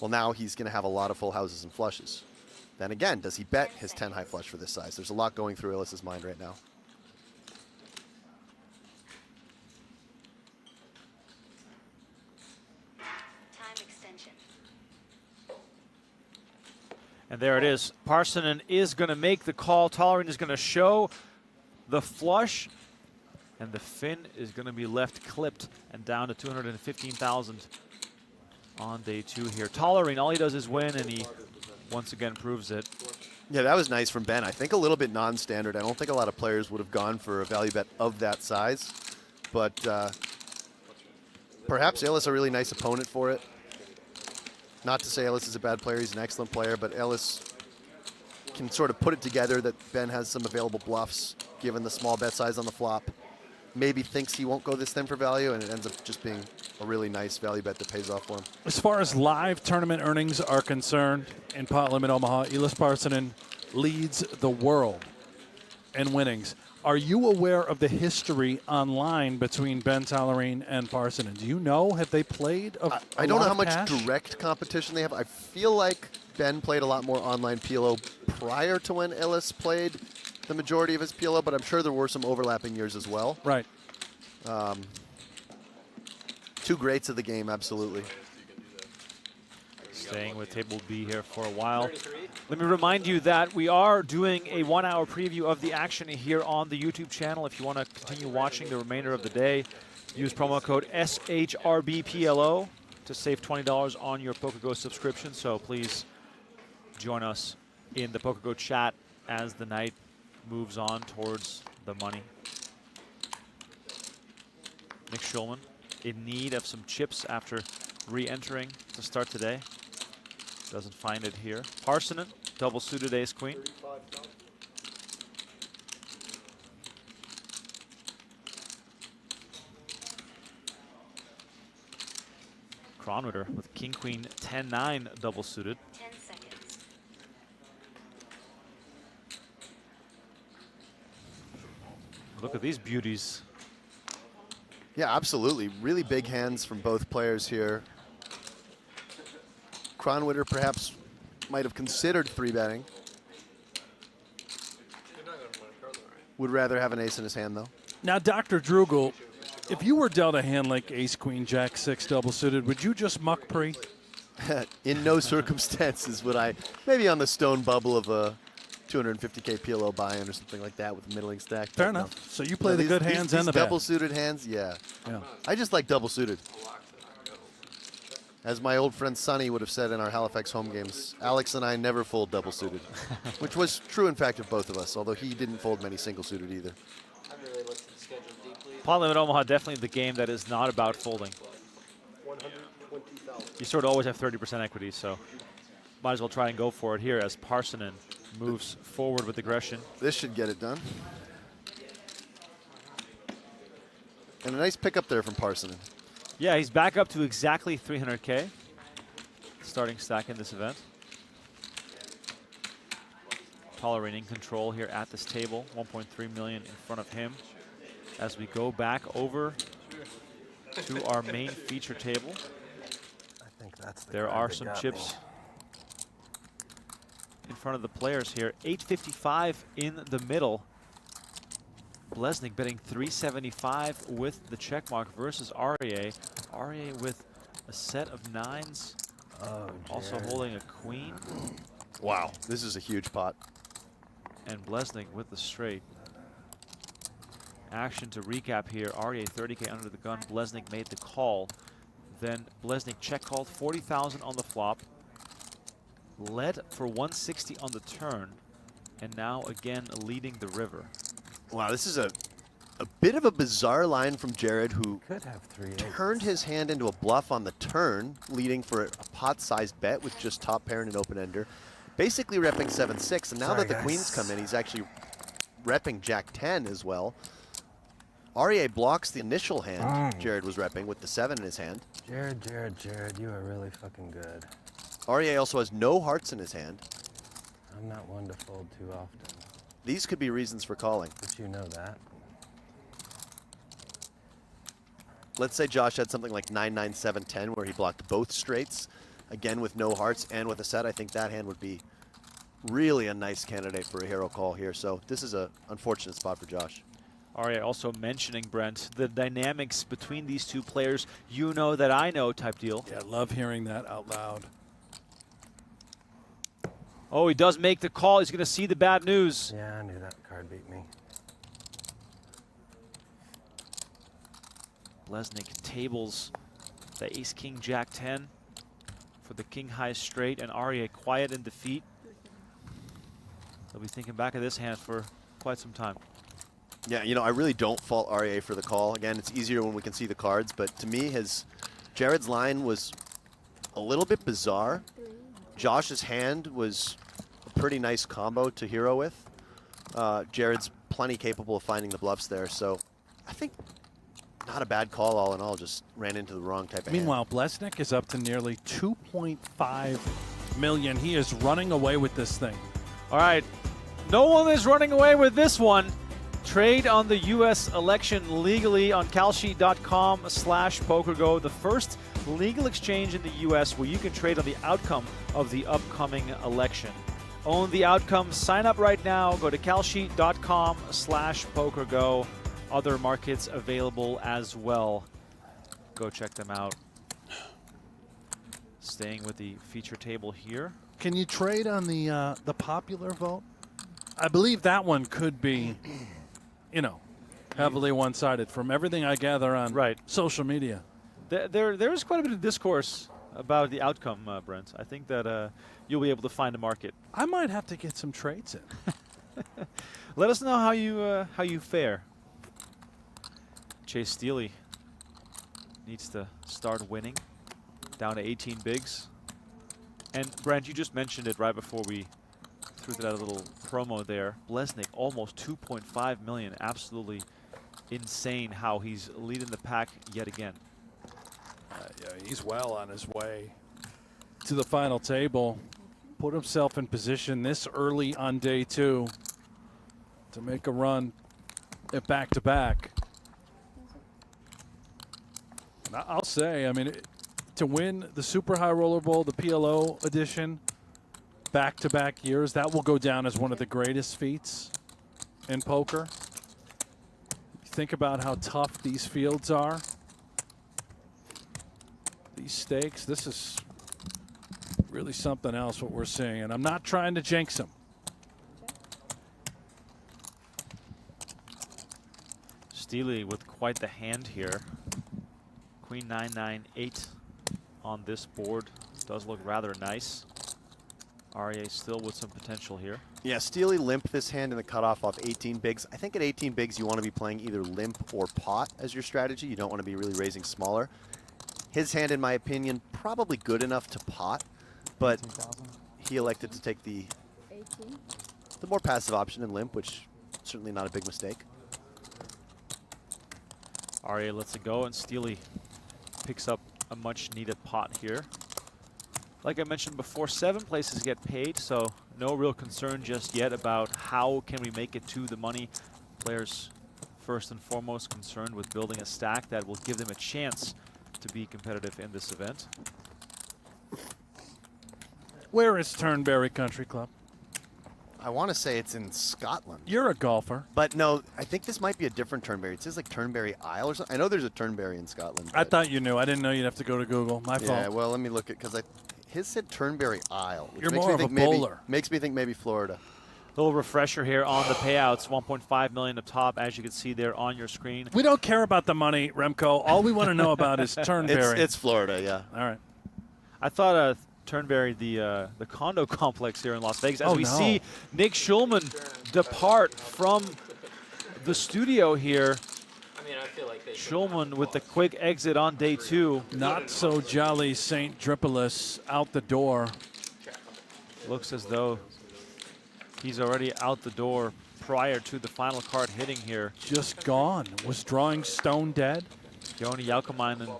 well, now he's going to have a lot of full houses and flushes. Then again, does he bet his 10 high flush for this size? There's a lot going through Eelis' mind right now. Time extension. And there it is. Parssinen is going to make the call. Tollerene is going to show the flush, and the fin is going to be left clipped and down to 215,000 on day 2 here. Tollerene, all he does is win, and he once again proves it. Yeah, that was nice from Ben. I think a little bit non-standard. I don't think a lot of players would have gone for a value bet of that size, but perhaps Eelis a really nice opponent for it. Not to say Eelis is a bad player, he's an excellent player, but Eelis can sort of put it together that Ben has some available bluffs given the small bet size on the flop. Maybe thinks he won't go this thin for value, and it ends up just being a really nice value bet that pays off for him. As far as live tournament earnings are concerned, in Pot Limit Omaha, Eelis Parssinen leads the world in winnings. Are you aware of the history online between Ben Tollerene and Parssinen? Do you know? Have they played I don't know how much cash? direct competition they have. I feel like Ben played a lot more online PLO prior to when Eelis played the majority of his PLO, but I'm sure there were some overlapping years as well. Right. Two greats of the game, absolutely. Staying with table B here for a while. Let me remind you that we are doing a 1-hour preview of the action here on the YouTube channel. If you want to continue watching the remainder of the day, use promo code SHRBPLO to save $20 on your PokerGO subscription. So please join us in the PokerGO chat as the night moves on towards the money. Nick Schulman in need of some chips after re-entering to start today. Doesn't find it here. Parssinen, double suited ace queen. Kronwitter with king queen 10-9 double suited. 10 seconds. Look at these beauties. Yeah, absolutely. Really big hands from both players here. Kronwitter perhaps might have considered 3-betting. Would rather have an ace in his hand, though. Now, Dr. Drugel, if you were dealt a hand like ace, queen, jack, 6 double suited, would you just muck pre? In no circumstances would I, maybe on the stone bubble of a 250K PLO buy-in or something like that with a middling stack. Fair enough. So you play the good hands and the bad. Double suited hands, yeah. I just like double suited. As my old friend Sonny would have said in our Halifax home games, Alex and I never fold double suited, which was true in fact of both of us, although he didn't fold many single suited either. I haven't really looked at the schedule deeply, Pot Limit Omaha, definitely the game that is not about folding. 120,000. You sort of always have 30% equity, so might as well try and go for it here as Parssinen moves forward with aggression. This should get it done. And a nice pickup there from Parssinen. Yeah, he's back up to exactly 300K. Starting stack in this event. Tollerene in control here at this table. 1.3 million in front of him. As we go back over to our main feature table. I think that's the There card are that some got chips me. in front of the players here. 855 in the middle. Bleznick betting 375 with the checkmark versus Arieh. Arieh with a set of nines. Oh, Also Jared. holding a queen. Wow, this is a huge pot. And Bleznick with the straight. Action to recap here. Arieh 30K under the gun. Bleznick made the call. Then Bleznick check called 40,000 on the flop. Led for 160 on the turn. And now again leading the river. Wow, this is a bit of a bizarre line from Jared, who Could have 3 turned his hand into a bluff on the turn, leading for a pot-sized bet with just top pair and an open-ender. Basically repping 7-6, and now Sorry, that the guys. queens come in, he's actually repping Jack-10 as well. Arieh blocks the initial hand Jared was repping with the 7 in his hand. Jared, you are really fucking good. Arieh also has no hearts in his hand. I'm not one to fold too often, These could be reasons for calling. but you know that. Let's say Josh had something like 9-9-7-10 where he blocked both straights, again with no hearts and with a set. I think that hand would be really a nice candidate for a hero call here. So this is an unfortunate spot for Josh. Arieh also mentioning, Brent, the dynamics between these two players, you know that I know type deal. Yeah, love hearing that out loud. Oh, he does make the call. He's going to see the bad news. Yeah, I knew that card beat me. Bleznick tables the ace king jack 10 for the king high straight, and Arieh quiet in defeat. They'll be thinking back of this hand for quite some time. Yeah, you know, I really don't fault Arieh for the call. Again, it's easier when we can see the cards, but to me, Jared's line was a little bit bizarre. Josh's hand was a pretty nice combo to hero with. Jared's plenty capable of finding the bluffs there, so I think not a bad call all in all, just ran into the wrong type of hand. Meanwhile, Bleznick is up to nearly 2.5 million. He is running away with this thing. All right, no one is running away with this one. Trade on the U.S. election legally on calsheet.com/PokerGo, the first legal exchange in the U.S. where you can trade on the outcome of the upcoming election. Own the outcome. Sign up right now. Go to calsheet.com/PokerGo. Other markets available as well. Go check them out. Staying with the feature table here. Can you trade on the popular vote? I believe that one could be, you know, heavily one-sided from everything I gather on social media. There is quite a bit of discourse about the outcome, Brent. I think that you'll be able to find a market. I might have to get some trades in. Let us know how you fare. Chase Steely needs to start winning, down to 18 bigs. And Brent, you just mentioned it right before we threw that little promo there. Bleznick almost 2.5 million, absolutely insane how he's leading the pack yet again. Yeah, he's well on his way to the final table. Put himself in position this early on day 2 to make a run at back-to-back. And I'll say, I mean, to win the Super High Roller Bowl, the PLO edition, back-to-back years, that will go down as one of the greatest feats in poker. You think about how tough these fields are. These stakes, this is really something else what we're seeing, and I'm not trying to jinx him. Steely with quite the hand here. Queen 9-9-8 on this board. Does look rather nice. Arieh still with some potential here. Yeah, Steely limp this hand in the cutoff off 18 bigs. I think at 18 bigs you want to be playing either limp or pot as your strategy. You don't want to be really raising smaller. His hand, in my opinion, probably good enough to pot, but he elected to take the more passive option in limp, which certainly not a big mistake. Arieh lets it go, and Steely picks up a much-needed pot here. Like I mentioned before, 7 places get paid, so no real concern just yet about how can we make it to the money. Players first and foremost concerned with building a stack that will give them a chance to be competitive in this event. Where is Turnberry Country Club? I want to say it's in Scotland. You're a golfer. But no, I think this might be a different Turnberry. It says like Turnberry Isle or something. I know there's a Turnberry in Scotland. I thought you knew. I didn't know you'd have to go to Google. My fault. Yeah, well, let me look at because his said Turnberry Isle. Which You're makes more me of a think bowler. Makes me think maybe Florida. Little refresher here on the payouts, 1.5 million up top, as you can see there on your screen. We don't care about the money, Remco. All we want to know about is Turnberry. It's Florida, yeah. All right. I thought Turnberry, the condo complex here in Las Vegas, as we see Nick Schulman depart from the studio here. I mean, I feel like they Schulman with the quick exit on day 2. Not so jolly St. Dripolis out the door. Looks as though he's already out the door prior to the final card hitting here. Just gone. Was drawing stone dead. Joni Jalkamainen,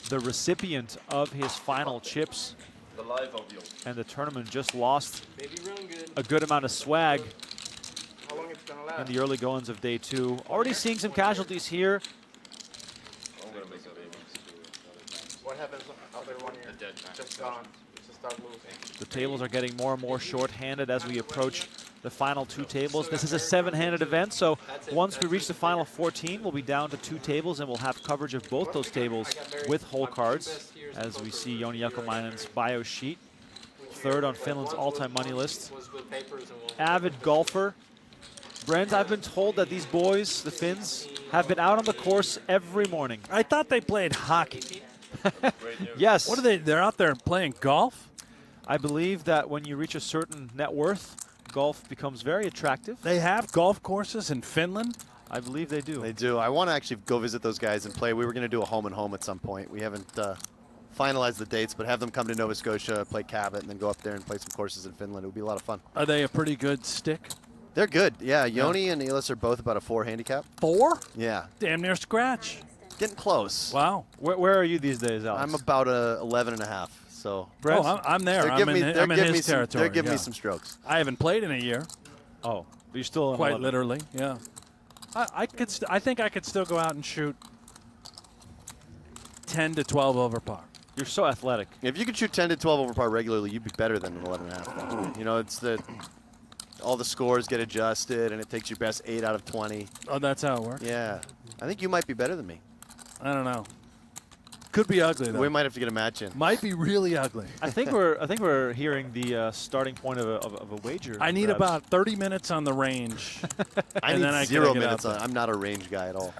the recipient of his final chips. The live audio. And the tournament just lost Baby run good. a good amount of swag How long it's gonna last? in the early goings of day 2. Already seeing some casualties here. I'm gonna make a baby. What happens after 1 year? Just gone. Just start losing. The tables are getting more and more short-handed as we approach the final 2 tables. This is a 7-handed event, so once we reach the final 14, we'll be down to 2 tables, and we'll have coverage of both those tables with hole cards, as we see Joni Jalkamainen's bio sheet. 3rd on Finland's all-time money list. Avid golfer. Brent, I've been told that these boys, the Finns, have been out on the course every morning. I thought they played hockey. Yes. What are they? They're out there playing golf? I believe that when you reach a certain net worth, golf becomes very attractive. They have golf courses in Finland? I believe they do. They do. I want to actually go visit those guys and play. We were going to do a home and home at some point. We haven't finalized the dates, but have them come to Nova Scotia, play Cabot, and then go up there and play some courses in Finland. It would be a lot of fun. Are they a pretty good stick? They're good. Yeah, Joni and Eelis are both about a 4 handicap. 4? Yeah. Damn near scratch. Getting close. Wow. Where are you these days, Alex? I'm about a 11 and a half. So Oh, I'm there. I'm in his territory. They're giving yeah. me some strokes. I haven't played in a year. Oh, but you're still in Quite 11. literally, yeah. I think I could still go out and shoot 10 to 12 over par. You're so athletic. If you could shoot 10 to 12 over par regularly, you'd be better than an 11 and a half. You know, it's all the scores get adjusted, and it takes your best 8 out of 20. Oh, that's how it works? Yeah. I think you might be better than me. I don't know. Could be ugly, though. We might have to get a match in. Might be really ugly. I think we're hearing the starting point of a wager. I need perhaps. about 30 minutes on the range. I and need then I 0 gotta get minutes out on. there. I'm not a range guy at all.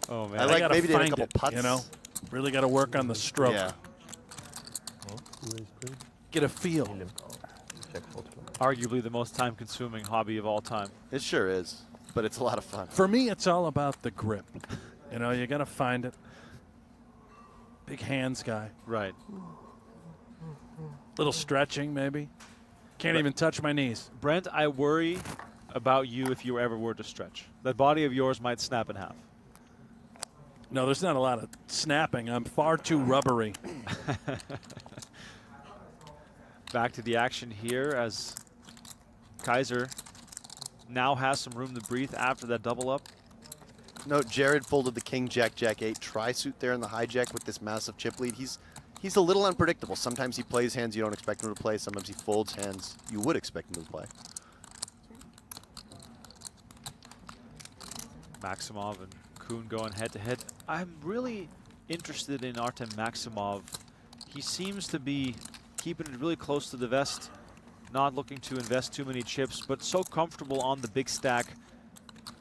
Oh man, I like gotta maybe to hit a find couple it, putts. You know, really got to work on the stroke. Yeah. Get a feel. Arguably the most time-consuming hobby of all time. It sure is, but it's a lot of fun. For me, it's all about the grip. You know, you got to find it. Big hands guy. Right. Little stretching, maybe. Can't even touch my knees. Brent, I worry about you if you ever were to stretch. That body of yours might snap in half. No, there's not a lot of snapping. I'm far too rubbery. Back to the action here as Kaiser now has some room to breathe after that double up. Note, Jared folded the king, jack, jack 8 tri-suit there in the hijack with this massive chip lead. He's a little unpredictable. Sometimes he plays hands you don't expect him to play. Sometimes he folds hands you would expect him to play. Maksimov and Koon going head-to-head. I'm really interested in Artem Maksimov. He seems to be keeping it really close to the vest, not looking to invest too many chips, but so comfortable on the big stack,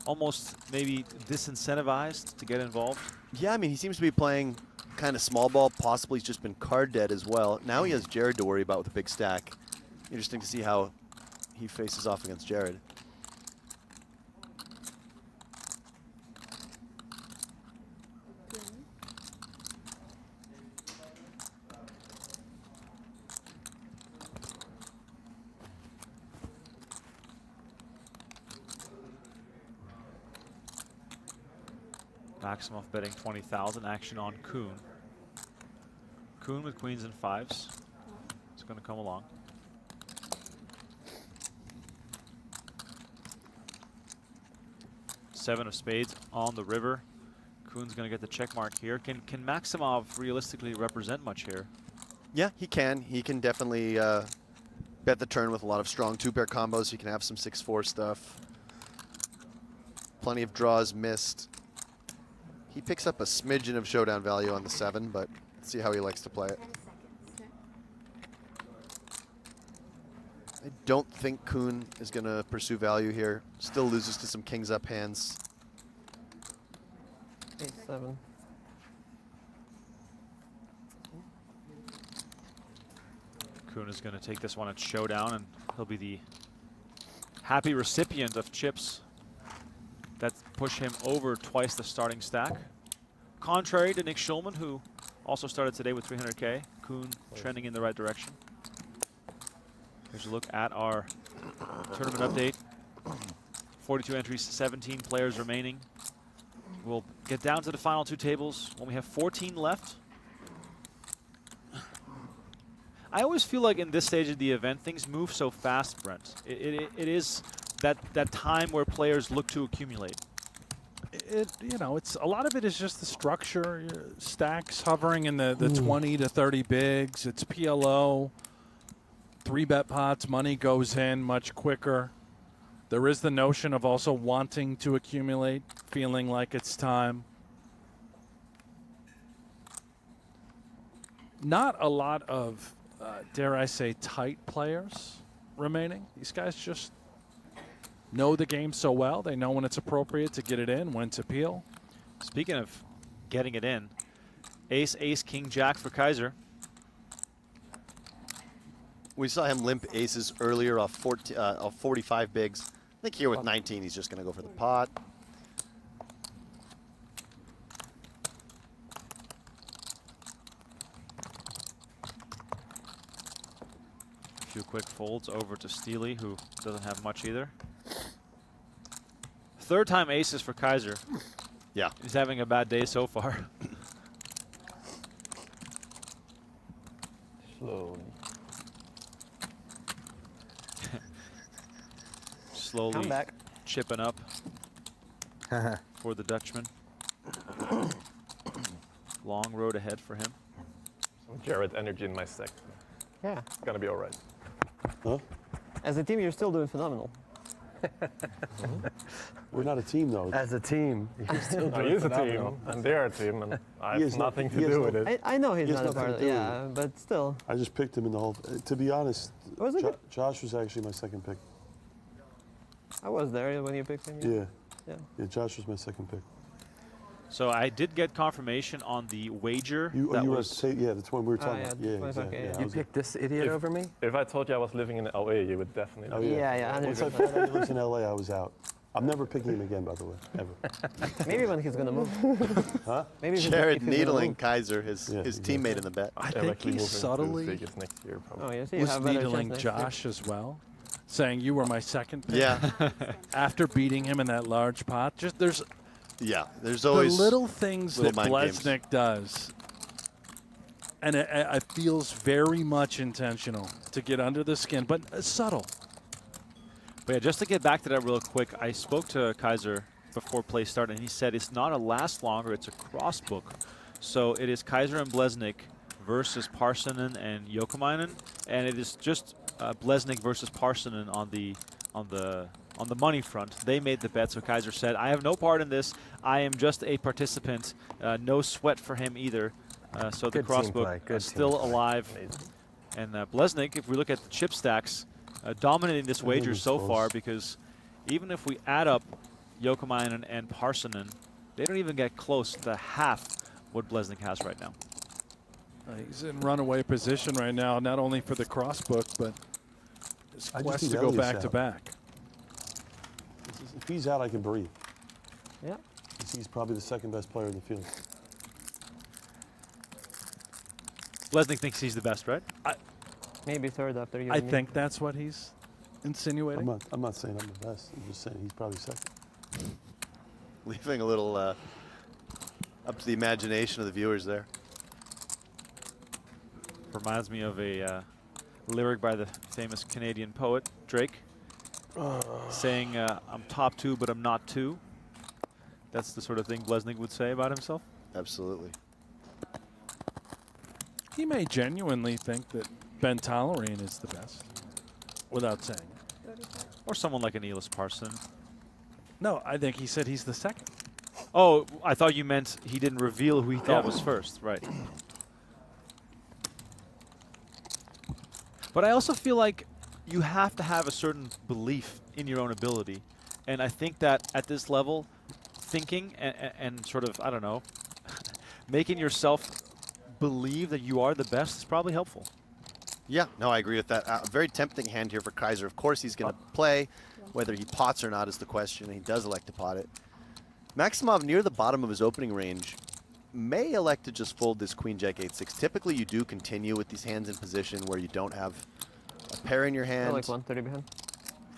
almost maybe disincentivized to get involved. Yeah, I mean, he seems to be playing kind of small ball. Possibly he's just been card dead as well. Now he has Jared to worry about with a big stack. Interesting to see how he faces off against Jared. Maksimov betting 20,000. Action on Koon. Koon with queens and fives. It's going to come along. Seven of spades on the river. Koon's going to get the check mark here. Can Maksimov realistically represent much here? Yeah, he can. He can definitely bet the turn with a lot of strong two-pair combos. He can have some 6-4 stuff. Plenty of draws missed. He picks up a smidgen of showdown value on the 7, but let's see how he likes to play it. I don't think Koon is going to pursue value here. Still loses to some kings up hands. 8-7. Koon is going to take this one at showdown, and he'll be the happy recipient of chips that push him over twice the starting stack. Contrary to Nick Schulman, who also started today with 300K. Koon trending in the right direction. Here's a look at our tournament update. 42 entries, 17 players remaining. We'll get down to the final two tables when we have 14 left. I always feel like in this stage of the event, things move so fast, Brent. It is that time where players look to accumulate. You know, it's a lot of it is just the structure. Stacks hovering in the 20 to 30 bigs. It's PLO. 3-bet pots, money goes in much quicker. There is the notion of also wanting to accumulate, feeling like it's time. Not a lot of, dare I say, tight players remaining. These guys just know the game so well. They know when it's appropriate to get it in, when to peel. Speaking of getting it in, ace, ace, king, jack for Kaiser. We saw him limp aces earlier off 45 bigs. I think here with 19, he's just going to go for the pot. A few quick folds over to Steely, who doesn't have much either. Third time aces for Kaiser. Yeah. He's having a bad day so far. Slowly. Slowly back. chipping up for the Dutchman. Long road ahead for him. Some Jared energy in my stack. Yeah. It's gonna be all right. Huh? As a team, you're still doing phenomenal. We're not a team, though. As a team, you're still No, doing he is a phenomenal. team, and they're a team, and I He has have no- nothing he to has do no- with it. I know he's He has not a part nothing of to it. do Yeah, but still. I just picked him in the whole. To be honest, Was it good? Josh was actually my second pick. I was there when you picked him. Yeah. Yeah. Yeah, Josh was my second pick. So I did get confirmation on the wager. You that were was yeah, that's what we were talking yeah, about. Yeah, 25K, exactly. yeah. I You was- picked this idiot over me? If I told you I was living in LA, you would definitely. Oh, know. yeah. Yeah, Once I 100%. found out he lives in LA, I was out. I'm never picking him again, by the way, ever. Maybe when he's gonna move. Huh? Maybe if Jared if he's gonna needling move. Kaiser, his Yeah, teammate in the bet. I I'm think actually he's moving to subtly Vegas next year, probably. Oh, you see, you was have better needling chance next year. Josh as well, saying you were my second pick. Yeah, After beating him in that large pot, just there's yeah. There's the always little things little that mind games. Bleznick does, and it feels very much intentional to get under the skin, but subtle. But yeah, just to get back to that real quick, I spoke to Kaiser before play started, and he said it's not a last longer, it's a cross book. So it is Kaiser and Bleznick versus Parssinen and Jokamainen, and it is just Bleznick versus Parssinen on the money front. They made the bet, so Kaiser said, I have no part in this. I am just a participant. No sweat for him either. So the Good cross team book play, good still team play. alive. And Bleznick, if we look at the chip stacks, dominating this wager was so close. far, because even if we add up Jokamainen and Parssinen, they don't even get close to half what Bleznick has right now. He's in runaway position right now, not only for the cross book, but His I just quest need to go Elias back to out. back. If he's out, I can breathe. Yeah. He's probably the second best player in the field. Bleznick thinks he's the best, right? Maybe third after you. I and me. think that's what he's insinuating. I'm not saying I'm the best. I'm just saying he's probably second. Leaving a little up to the imagination of the viewers there. Reminds me of a lyric by the famous Canadian poet Drake, saying, "I'm top 2, but I'm not 2." That's the sort of thing Bleznick would say about himself. Absolutely. He may genuinely think that Ben Tollerene is the best, without saying it. Or someone like an Eelis Parssinen. No, I think he said he's the second. Oh, I thought you meant he didn't reveal who he thought was first. Right. But I also feel like you have to have a certain belief in your own ability. And I think that at this level, thinking and sort of, I don't know, making yourself believe that you are the best is probably helpful. Yeah, no, I agree with that. A very tempting hand here for Kaiser. Of course, he's going to play. Whether he pots or not is the question. He does elect to pot it. Maximov, near the bottom of his opening range, may elect to just fold this queen jack 8-6. Typically, you do continue with these hands in position where you don't have a pair in your hand. Like 130 behind.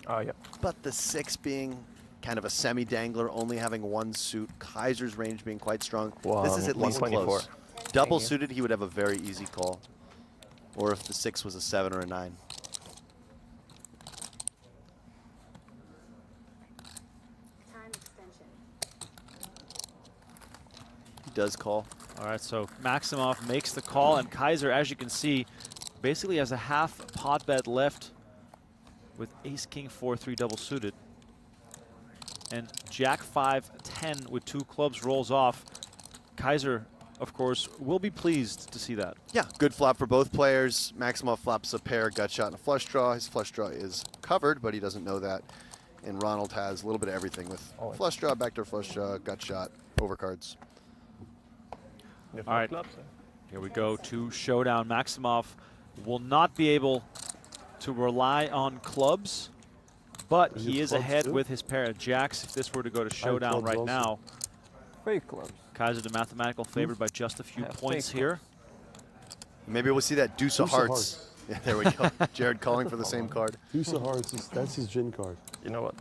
Oh, yeah. But the 6 being kind of a semi-dangler, only having one suit. Kaiser's range being quite strong. This is at least 124. close. Double suited, he would have a very easy call. Or if the 6 was a 7 or a 9. Time extension. He does call. All right, so Maksimov makes the call, and Kaiser, as you can see, basically has a half pot bet left with ace, king, 4-3 double suited. And jack 5-10 with 2 clubs rolls off. Kaiser, of course, will be pleased to see that. Yeah, good flop for both players. Maximov flops a pair, gut shot, and a flush draw. His flush draw is covered, but he doesn't know that. And Ronald has a little bit of everything with flush draw, backdoor flush draw, gut shot, overcards. All right, here we go to showdown. Maksimov will not be able to rely on clubs, but he is ahead with his pair of jacks. If this were to go to showdown right now, Fake clubs. Kaiser the mathematical favored by just a few points here. Maybe we'll see that deuce of hearts. Yeah, there we go. Jared calling for the same card. Deuce of hearts, that's his gin card. You know what?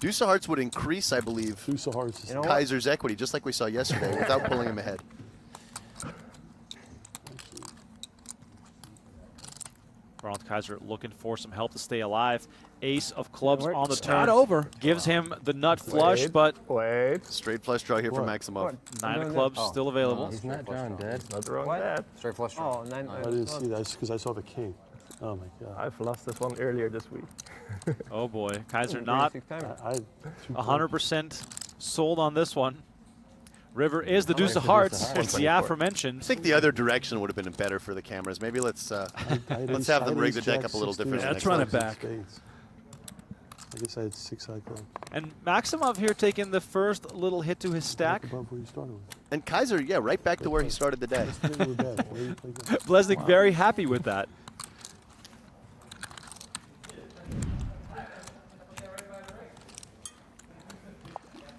Deuce of hearts would increase, I believe, Deuce of hearts is Kaiser's equity, just like we saw yesterday, without pulling him ahead. Ronald Kaiser looking for some help to stay alive. Ace of clubs on the It's turn. not over. Gives him the nut flush, but Wait. Straight flush draw here from What? Maximov. 9 of clubs still available. He's not drawing dead. Not wrong What? that. Straight flush draw. Oh, 9. I didn't see that because I saw the king. Oh my God. I've lost this one earlier this week. Oh boy, Kaiser not I 100% sold on this one. River is the deuce of hearts. It's the aforementioned. I think the other direction would have been better for the cameras. Maybe let's let's have them rig the deck up a little different. Yeah, next run time. it back. I guess I had 6 high clubs. And Maksimov here taking the first little hit to his stack. Above where you started with. And Kaiser, yeah, right back to where he started the day. They were bad. Why you play good? Bleznick very happy with that.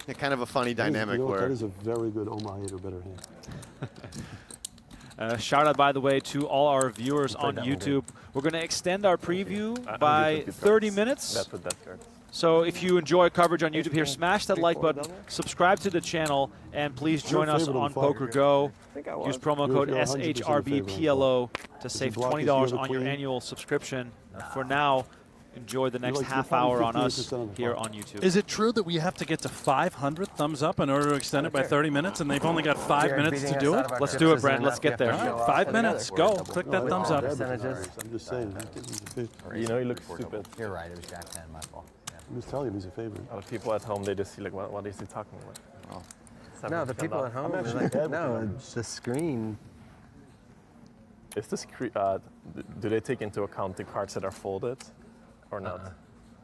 Yeah, kind of a funny dynamic You know what, where that is a very good Omaha hit or better hand. Shout out, by the way, to all our viewers on YouTube. We're going to extend our preview by 30 minutes. That's with that card. So if you enjoy coverage on YouTube here, smash that like button, subscribe to the channel, and please join us on PokerGo. Use promo code SHRBPLO to save $20 on your annual subscription. For now, enjoy the next half hour on us here on YouTube. Is it true that we have to get to 500 thumbs up in order to extend it by 30 minutes, and they've only got 5 minutes to do it? Let's do it, Brent. Let's get there. All right, 5 minutes. Go. Click that thumbs up. I'm just saying. You know, he looks stupid. You're right, it was Jack 10, my fault. I'm just telling you, he's a favorite. Other people at home, they just see like, what is he talking about? Oh. No, the people at home are like, no, it's the screen. Is this do they take into account the cards that are folded or not?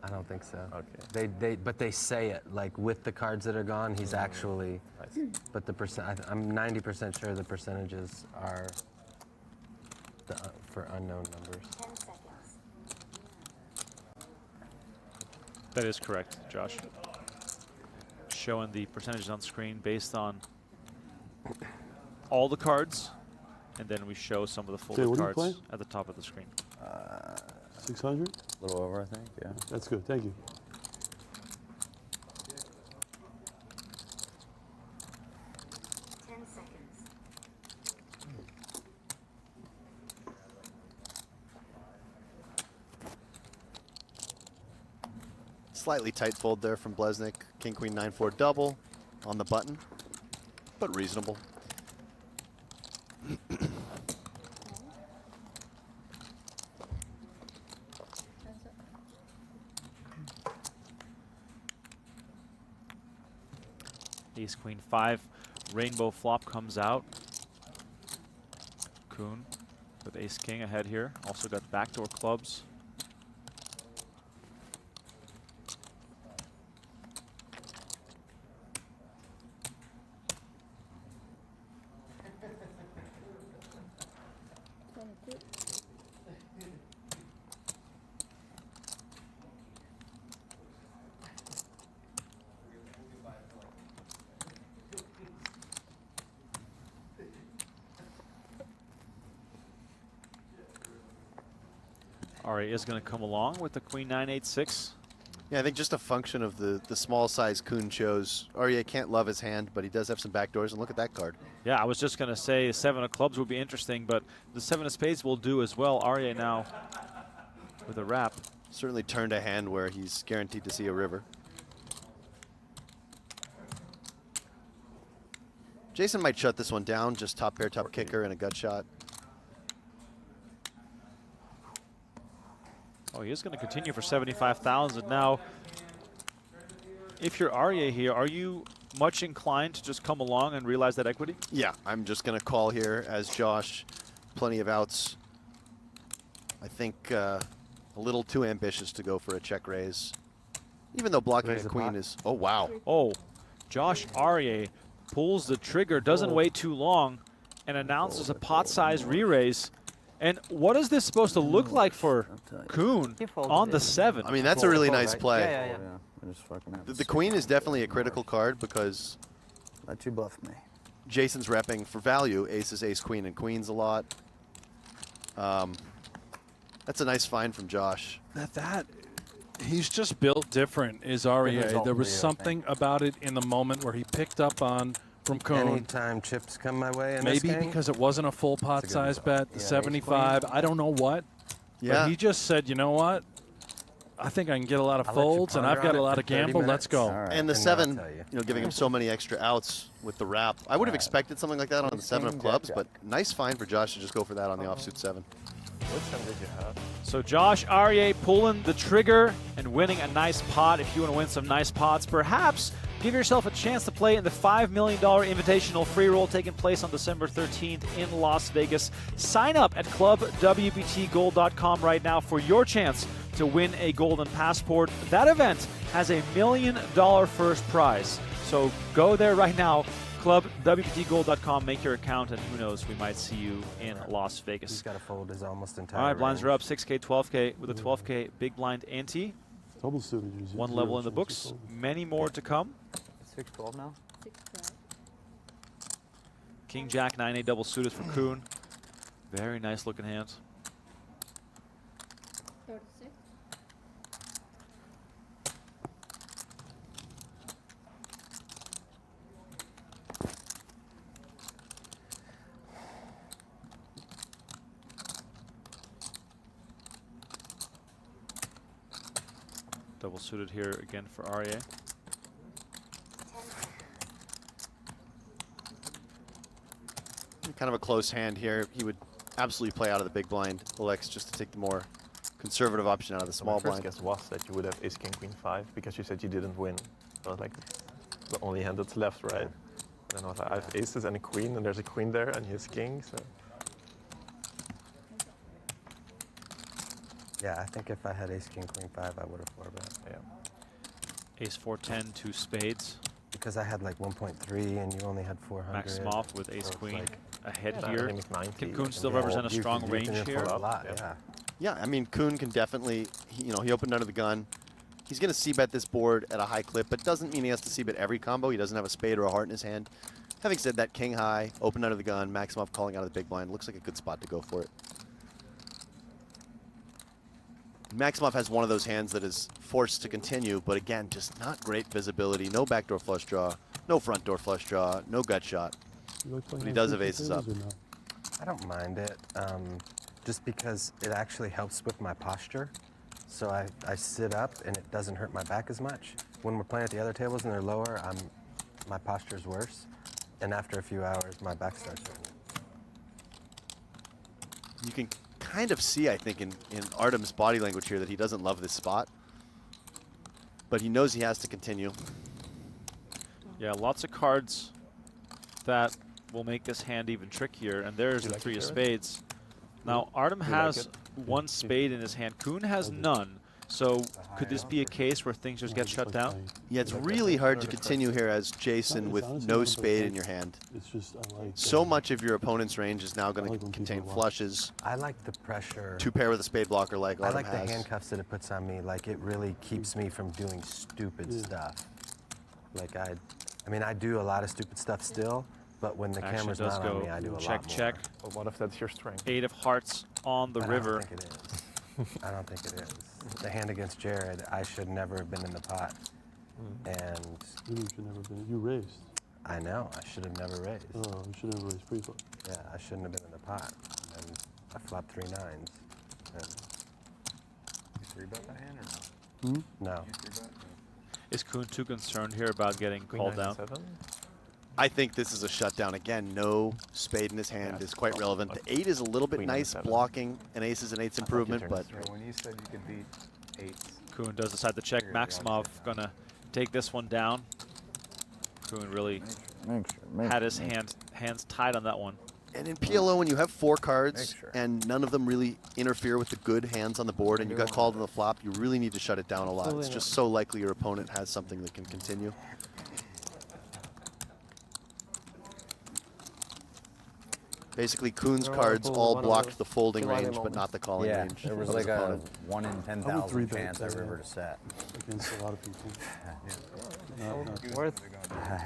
I don't think so. Okay. But they say it like with the cards that are gone. He's actually. I see. But the I'm 90% sure the percentages are for unknown numbers. 10 seconds. That is correct, Josh. Showing the percentages on screen based on all the cards, and then we show some of the folded what are you cards playing? at the top of the screen. 600? A little over, I think. Yeah. That's good. Thank you. Slightly tight fold there from Bleznick. King, queen, 9-4 double on the button, but reasonable. Ace, queen, 5. Rainbow flop comes out. Koon with ace, king ahead here. Also got backdoor clubs. Arieh is going to come along with the queen 9-8-6. Yeah, I think just a function of the small size Koon chose. Arieh can't love his hand, but he does have some backdoors, and look at that card. Yeah, I was just going to say 7 of clubs would be interesting, but the 7 of spades will do as well. Arieh now with a wrap. Certainly turned a hand where he's guaranteed to see a river. Jason might shut this one down, just top pair, top kicker, and a gut shot. Oh, he is going to continue for 75,000. Now, if you're Arieh here, are you much inclined to just come along and realize that equity? Yeah, I'm just going to call here as Josh. Plenty of outs. I think a little too ambitious to go for a check raise. Even though blocking a queen is... Oh, wow. Oh, Josh Arieh pulls the trigger, doesn't wait too long, and announces a pot-size re-raise. And what is this supposed to look like for Koon on the 7? I mean, that's a really nice play. Yeah. The queen is definitely a critical card because Let you bluff me. Jason's repping for value. Aces, ace, queen, and queens a lot. That's a nice find from Josh. He's just built different, is Arieh. There was something about it in the moment where he picked up on from Koon. Anytime chips come my way in Maybe this game, because it wasn't a full pot size bet, the Yeah, 75. I don't know what. Yeah. But he just said, you know what? I think I can get a lot of folds, and I've got a lot of gamble. Let's go. Right, And the and 7, I'll tell you. giving him so many extra outs with the wrap. I would have expected something like that on the 7 of clubs, but nice find for Josh to just go for that on the offsuit 7. What 7 did you have? So Josh Arieh pulling the trigger and winning a nice pot. If you want to win some nice pots, perhaps give yourself a chance to play in the $5 million invitational free roll taking place on December 13th in Las Vegas. Sign up at clubwptgold.com right now for your chance to win a golden passport. That event has $1 million first prize. So go there right now, clubwptgold.com, make your account, and who knows, we might see you in Las Vegas. He's got to fold his almost entire All right, blinds range. are up, 6K, 12K with a 12K big blind ante. Double suited. One level in the books, many more to come. 6-12 now. 6-12. King, Jack, 9-8 double suited for Koon. Very nice looking hands. 36. Double suited here again for Arieh. Kind of a close hand here. He would absolutely play out of the big blind. Elects just to take the more conservative option out of the small My first blind. guess was that you would have ace, king, queen, 5 because you said you didn't win. So I was like, the only hand that's left, right? And then I was like, I have aces and a queen, and there's a queen there, and he has king, so. Yeah, I think if I had ace, king, queen, 5, I would have 4-bet. Yeah. Ace 4-10, 2 spades. Because I had like 1.3 and you only had 400. Maximov with ace so it's queen like- ahead Yeah, here. I think it's 90. Can Koon still Yeah, represent a you strong can- you range can here? fold a lot, Yeah. yeah. Yeah, I mean, Koon can definitely, he opened under the gun. He's going to c-bet this board at a high clip, but doesn't mean he has to c-bet every combo. He doesn't have a spade or a heart in his hand. Having said that, king high, open under the gun, Maksimov calling out of the big blind. Looks like a good spot to go for it. Maksimov has one of those hands that is forced to continue, but again, just not great visibility. No backdoor flush draw, no front door flush draw, no gut shot. But he does have aces up. I don't mind it, just because it actually helps with my posture. So I sit up and it doesn't hurt my back as much. When we're playing at the other tables and they're lower, my posture's worse. And after a few hours, my back starts hurting. You can kind of see, I think, in Artem's body language here that he doesn't love this spot. But he knows he has to continue. Yeah, lots of cards that will make this hand even trickier. And there's the three of spades. Now, Artem has one spade in his hand. Koon has none. So could this be a case where things just get shut down? Yeah, it's really hard to continue here as Jason with no spade in your hand. It's just, I like So much of your opponent's range is now going to contain flushes. I like the pressure. To pair with a spade blocker like Artem I like has. the handcuffs that it puts on me. Like, it really keeps me from doing stupid stuff. Like, I mean, I do a lot of stupid stuff still, but when the camera's not on me, I do a lot more. Check. Well, what if that's your strength? 8 of hearts on the river. I don't think it is. I don't think it is. The hand against Jared, I should never have been in the pot. And You should never been. You raised. I know, I should have never raised. Oh, you should have raised pre-flop. Yeah, I shouldn't have been in the pot. And I flopped 3 nines. And You 3-bet that hand or no? no. Is Koon too concerned here about getting called down? 7. I think this is a shutdown. Again, no spade in his hand is quite relevant. The 8 is a little bit Queen nice, 7. blocking an aces and 8s improvement, but When you said you could beat 8s. Koon does decide to check. Maksimov gonna take this one down. Koon really had his hands tied on that one. and in PLO when you have 4 cards and none of them really interfere with the good hands on the board and you got called on the flop, you really need to shut it down a lot. It's just so likely your opponent has something that can continue. Basically, Koon's cards all blocked the folding range, but not the calling range. There was like a 1 in 10,000 chance that river to set. Against a lot of people. Worth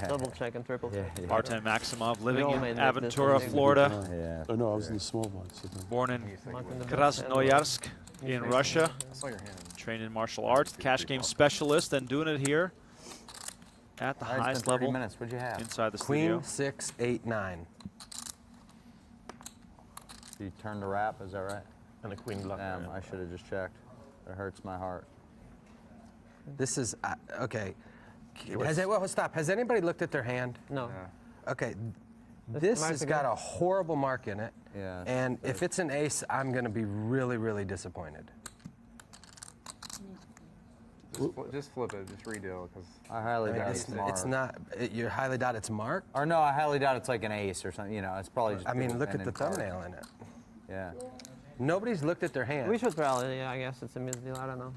double check and triple. Artem Maksimov living all in made Aventura, this Florida. Yeah. Oh, no, I was in the small one. So Born in Krasnoyarsk in Russia. Trained in martial arts, cash game specialist, and doing it here at the highest level minutes. What'd you have? inside the Queen, studio. 6, 8, 9. You turned the wrap, is that right? And a queen blocker. Damn, I should have just checked. It hurts my heart. This is, okay. Stop. Has anybody looked at their hand? No. Okay. This has got a horrible mark in it. Yeah. And if it's an ace, I'm going to be really, really disappointed. Just flip it, just redo it, because I highly doubt it's marked. It's not, you highly doubt it's marked? Or no, I highly doubt it's like an ace or something. You know, it's probably just. I mean, look at the independent card. thumbnail in it. Yeah. Nobody's looked at their hand. We should probably, yeah, I guess it's a misdeal, I don't know.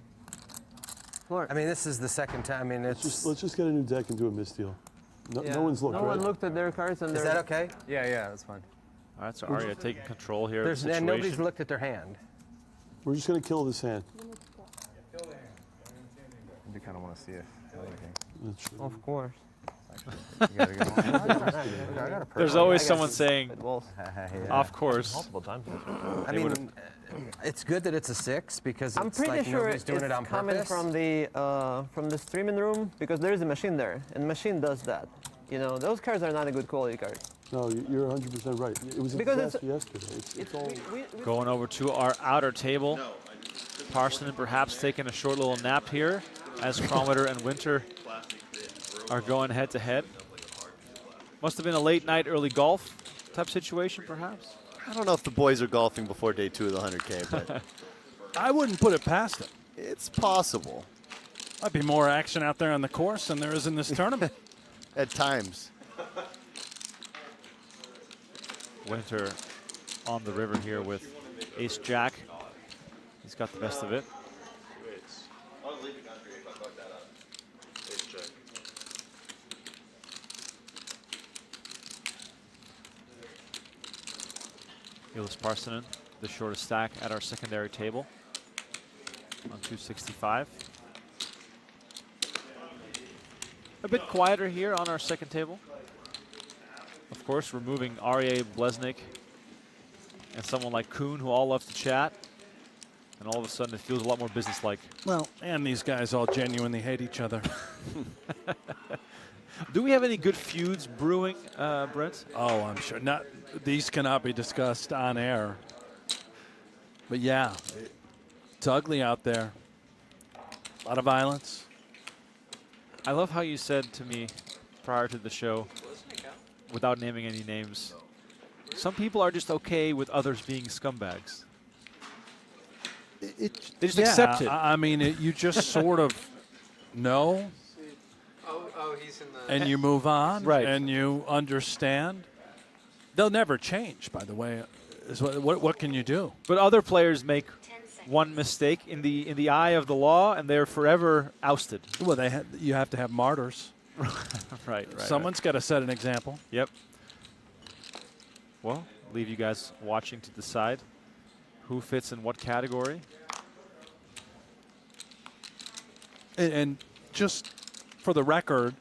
Floor. I mean, this is the second time. I mean, it's. let's just get a new deck and do a misdeal. No one's looked, No right? one looked at their cards and Is that okay? yeah, that's fine. All right, so Arieh taking control here of the And situation. nobody's looked at their hand. We're just going to kill this hand. You kind of want to see if anything. Of course. You gotta go. There's always someone saying, Walls. of course. Multiple times. I mean, it's good that it's a 6 because I'm it's pretty like sure nobody's it's doing it on coming purpose. from the streaming room because there is a machine there, and the machine does that. You know, those cards are not a good quality card. No, you're 100% right. It was a disaster yesterday. It's all. Going over to our outer table. Parssinen perhaps taking a short little nap here as Chrometer and Winter are going head to head. Must have been a late night, early golf type situation, perhaps. I don't know if the boys are golfing before day 2 of the 100K, but I wouldn't put it past them. it's possible Might be more action out there on the course than there is in this tournament. at times. Winter on the river here with ace-jack. He's got the best of it. Eelis Parssinen, the shortest stack at our secondary table on 265. A bit quieter here on our second table. Of course, removing Arieh, Bleznick, and someone like Koon, who all love to chat. And all of a sudden, it feels a lot more businesslike. Well, and these guys all genuinely hate each other. Do we have any good feuds brewing, Brent? Oh, I'm sure. Not these cannot be discussed on air. But yeah, it's ugly out there. A lot of violence. I love how you said to me prior to the show, without naming any names, some people are just okay with others being scumbags. They just accept it. I mean, you just sort of know. Oh, he's in the. And you move on, right? And you understand. They'll never change, by the way. What can you do? But other players make one mistake in the eye of the law, and they're forever ousted. Well, you have to have martyrs. right. Someone's got to set an example. Yep. Well, leave you guys watching to decide who fits in what category. And just for the record,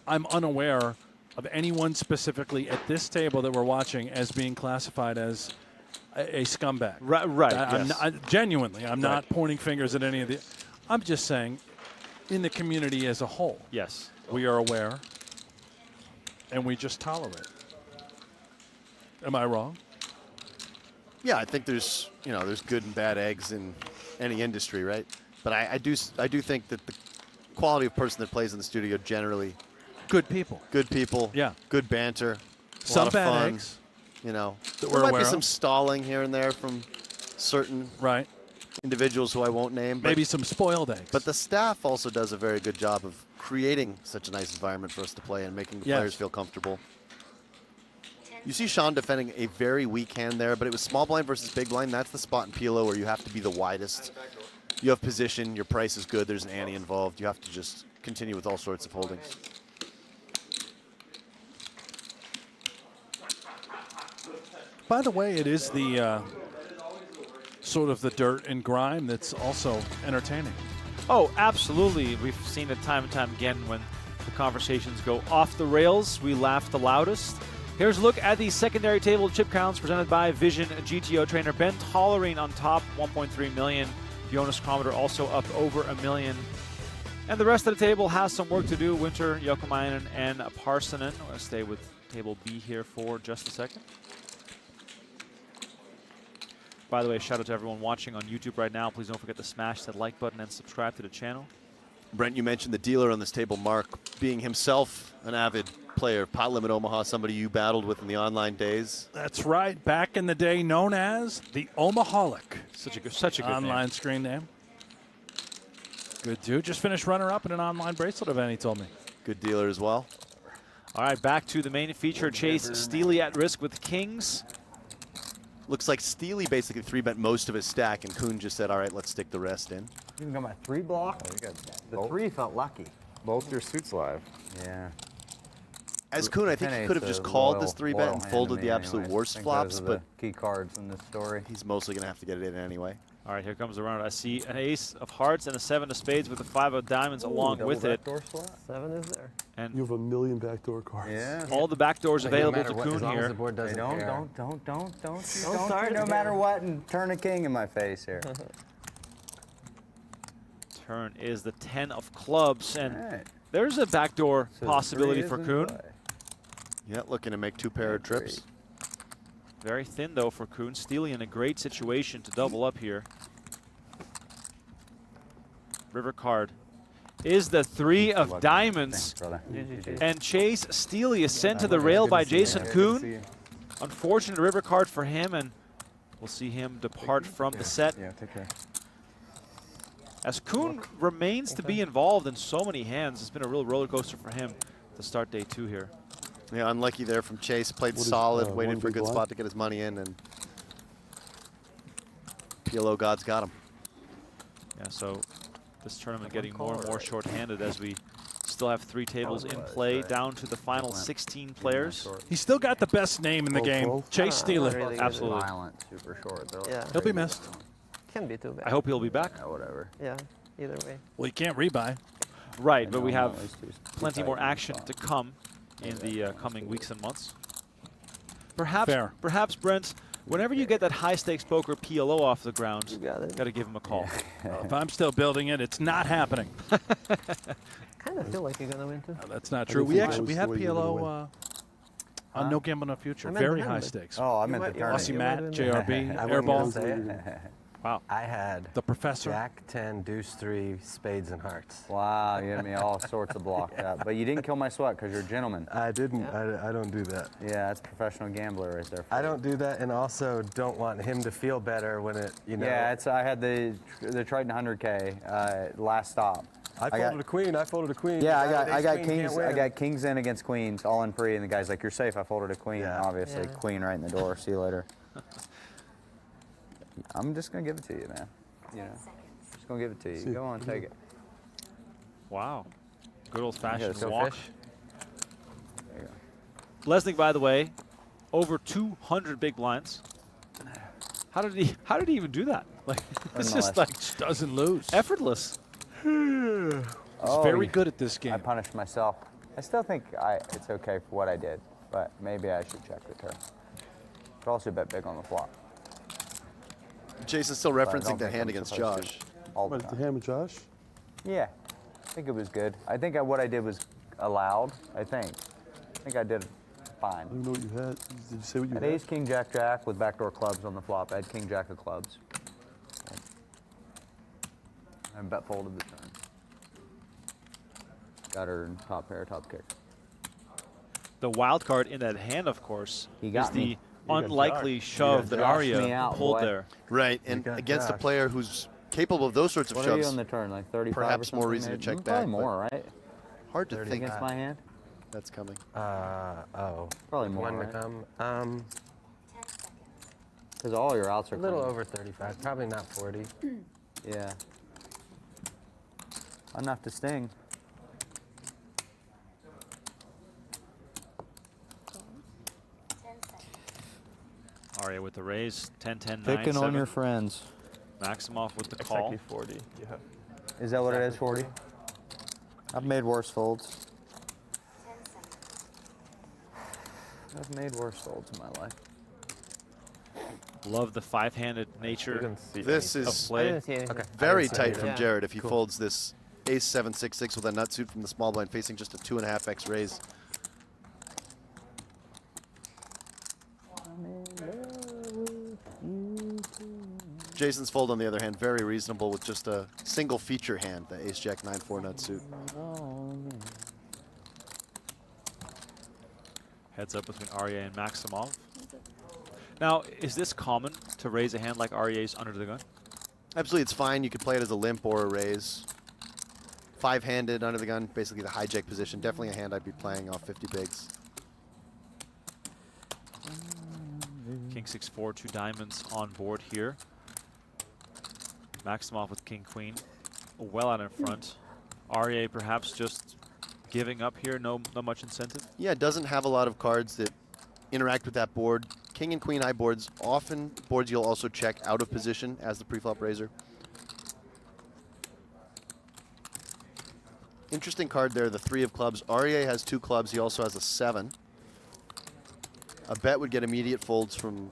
I'm unaware of anyone specifically at this table that we're watching as being classified as a scumbag. Right. I'm genuinely, I'm not pointing fingers at any of the. I'm just saying, in the community as a whole. Yes. We are aware, and we just tolerate. Am I wrong? Yeah, I think there's good and bad eggs in any industry, right? But I do think that the quality of person that plays in the studio generally. Good people. Good people. Yeah. Good banter. Some lot of bad fun. eggs. You know, That there we're might be aware some of. stalling here and there from certain individuals who I won't name. But, Maybe some spoiled eggs. But the staff also does a very good job of creating such a nice environment for us to play and making the players feel comfortable. You see Sean defending a very weak hand there, but it was small blind versus big blind. That's the spot in PLO where you have to be the widest. You have position, your price is good, there's an ante involved. You have to just continue with all sorts of holdings. By the way, it is the sort of the dirt and grime that's also entertaining. Oh, absolutely. We've seen it time and time again when the conversations go off the rails. We laugh the loudest. Here's a look at the secondary table chip counts presented by Vision GTO trainer Ben Tollerene on top, 1.3 million. Jonas Krometer also up over $1 million. And the rest of the table has some work to do. Winter, Jokamainen, and Parssinen. I'm going to stay with table B here for just a second. By the way, shout out to everyone watching on YouTube right now. Please don't forget to smash that like button and subscribe to the channel. Brent, you mentioned the dealer on this table, Mark, being himself an avid player of Pot Limit Omaha, somebody you battled with in the online days. That's right. Back in the day, known as the Omaholic. Such a good online name. Screen name. Good dude. Just finished runner-up in an online bracelet event, he told me. Good dealer as well. All right, back to the main feature. Chase Steely at risk with kings. Looks like Steely basically 3-bet most of his stack, and Koon just said, all right, let's stick the rest in. You got my 3 block? The 3 felt lucky. Both your suits live. Yeah. As Koon, I think he could have just called this 3-bet and folded the absolute worst flops, but key cards in this story. He's mostly going to have to get it in anyway. All right, here comes the runner. I see an ace of hearts and a 7 of spades with the 5 of diamonds along with it. 7 is there. And you have 1 million backdoor cards. Yeah. all the backdoors available to Koon here. Don't start no matter what and turn a king in my face here. Turn is the 10 of clubs, and there's a backdoor possibility for Koon. Yeah, looking to make 2 pair of trips. Very thin, though, for Koon. Steely in a great situation to double up here. River card is the 3 of diamonds. And Chase Steely is sent to the rail by Jason Koon. Unfortunate river card for him, and we'll see him depart from the set. Yeah, take care. As Koon remains to be involved in so many hands, it's been a real roller coaster for him to start day 2 here. Yeah, unlucky there from Chase. Played solid, waited for a good spot to get his money in, and PLO gods got him. Yeah, so this tournament getting more and more short-handed as we still have 3 tables in play, down to the final 16 players. He's still got the best name in the game, Chase Steely. Really Absolutely. Violent, super short. Yeah. He'll be missed. Can be too bad. I hope he'll be back. Yeah, whatever. Yeah, either way. Well, you can't rebuy. Right, I but know we I'm have always too plenty tight more in the action spot. to come in the coming weeks and months. Perhaps, Fair. perhaps, Brent, whenever you get that high-stakes poker PLO off the ground, You got it. got to give him a call. If I'm still building it, it's not happening. Kind of feel like you're gonna win too. No, that's not I true. think We he actually knows we the had way you're gonna PLO on No Gamble No Future. I meant the Very hand, high but- stakes. Oh, I meant might- the you might- tournament. Aussie you Matt, might JRB, I wouldn't Airball. say it. Wow. I had The Professor. Jack 10, Deuce 3, spades and hearts. Wow, you had me all sorts of blocked out. But you didn't kill my sweat because you're a gentleman. I didn't. I don't do that. Yeah, that's professional gambler right there. I don't do that, and also don't want him to feel better when it, you know. Yeah, I had the Triton 100K last stop. I folded a queen. I folded a queen. Yeah, Ace I got queen kings. can't win. I got kings in against queens, all in pre, and the guy's like, "You're safe." I folded a queen. Yeah. Obviously, Yeah. queen right in the door. See you later. I'm just gonna give it to you, man. You know, just gonna give it to you. Go on, take it. Wow. Good old-fashioned Go walk. fish. There you go. Bleznick, by the way, over 200 big blinds. How did he even do that? Like, it's just like Just doesn't lose. effortless. He's Oh, very you- good at this game. I punished myself. I still think it's okay for what I did, but maybe I should check the turn. But also bet big on the flop. Jason's still But I referencing don't that think hand I'm against supposed Josh. to all the What, the time. hand with Josh? Yeah, I think it was good. I think what I did was allowed. I think I did fine. I don't even know what you had. Did you say what you Had had? ace, king, jack, jack with backdoor clubs on the flop. I had king, jack of clubs. And bet folded the turn. Got her in top pair, top kick. The wild card in that hand, of course, He is got the me. unlikely shove that Josh me Arieh out, pulled boy. there. Right, and got against a Josh. player who's capable of those sorts of What are you shoves, on the turn? Like 35 or perhaps more something, reason to maybe? check Probably back, more, right? hard to think Against my hand? that's coming. Probably more, One right? to come. 10 seconds. Because all your outs are A little coming. over 35. Probably not 40. Yeah. Enough to sting. 10 seconds. Arieh with the raise, 10-10, Picking on 9-7. your friends. Maximov with the call. Exactly 40. You have. Is that what it is, 40? I've made worse folds. 10 seconds. I've made worse folds in my life. Love the five-handed nature Didn't see This of is I play. didn't see anything. very see tight anything. from Yeah. Jared if he folds this ace 7-6-6 with a nut suit from the small blind facing just a 2.5x raise. Jason's fold, on the other hand, very reasonable with just a single feature hand, the ace jack 9-4 nut suit. Heads up between Arieh and Maximov. Now, is this common to raise a hand like Arieh's under the gun? Absolutely, it's fine. You could play it as a limp or a raise. Five-handed under the gun, basically the hijack position. Definitely a hand I'd be playing off 50 bigs. King 6-4, 2 diamonds on board here. Maximov with king queen, well out in front. Arieh perhaps just giving up here, no much incentive. Yeah, it doesn't have a lot of cards that interact with that board. King and queen high boards, often boards you'll also check out of position as the preflop raiser. Interesting card there, the 3 of clubs. Arieh has 2 clubs, he also has a 7. A bet would get immediate folds from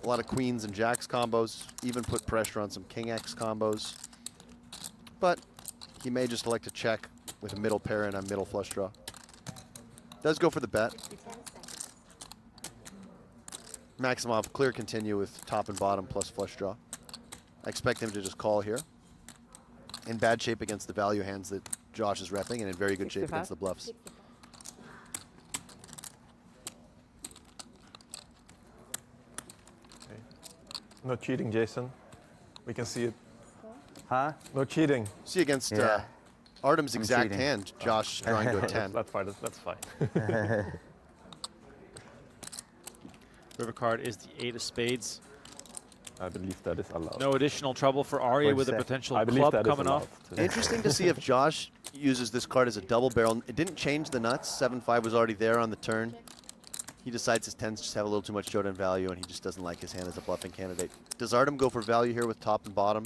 a lot of queens and jacks combos, even put pressure on some king X combos. But he may just elect to check with a middle pair and a middle flush draw. Does go for the bet. 10 seconds. Maximov, clear continue with top and bottom plus flush draw. I expect him to just call here. In bad shape against the value hands that Josh is repping, and in very good shape 65? against the bluffs. 65. No cheating, Jason. We can see it. Huh? No cheating. See against Yeah. Artem's I'm exact cheating. hand, Josh drawing to a 10. That's fine. That's fine. River card is the 8 of spades. I believe that is allowed. No additional trouble for Arieh What'd with a you say? potential I believe club that is coming allowed. off. too. Interesting to see if Josh uses this card as a double barrel. It didn't change the nuts. 7-5 was already there on the turn. He decides his 10s just have a little too much showdown value, and he just doesn't like his hand as a bluffing candidate. Does Artem go for value here with top and bottom?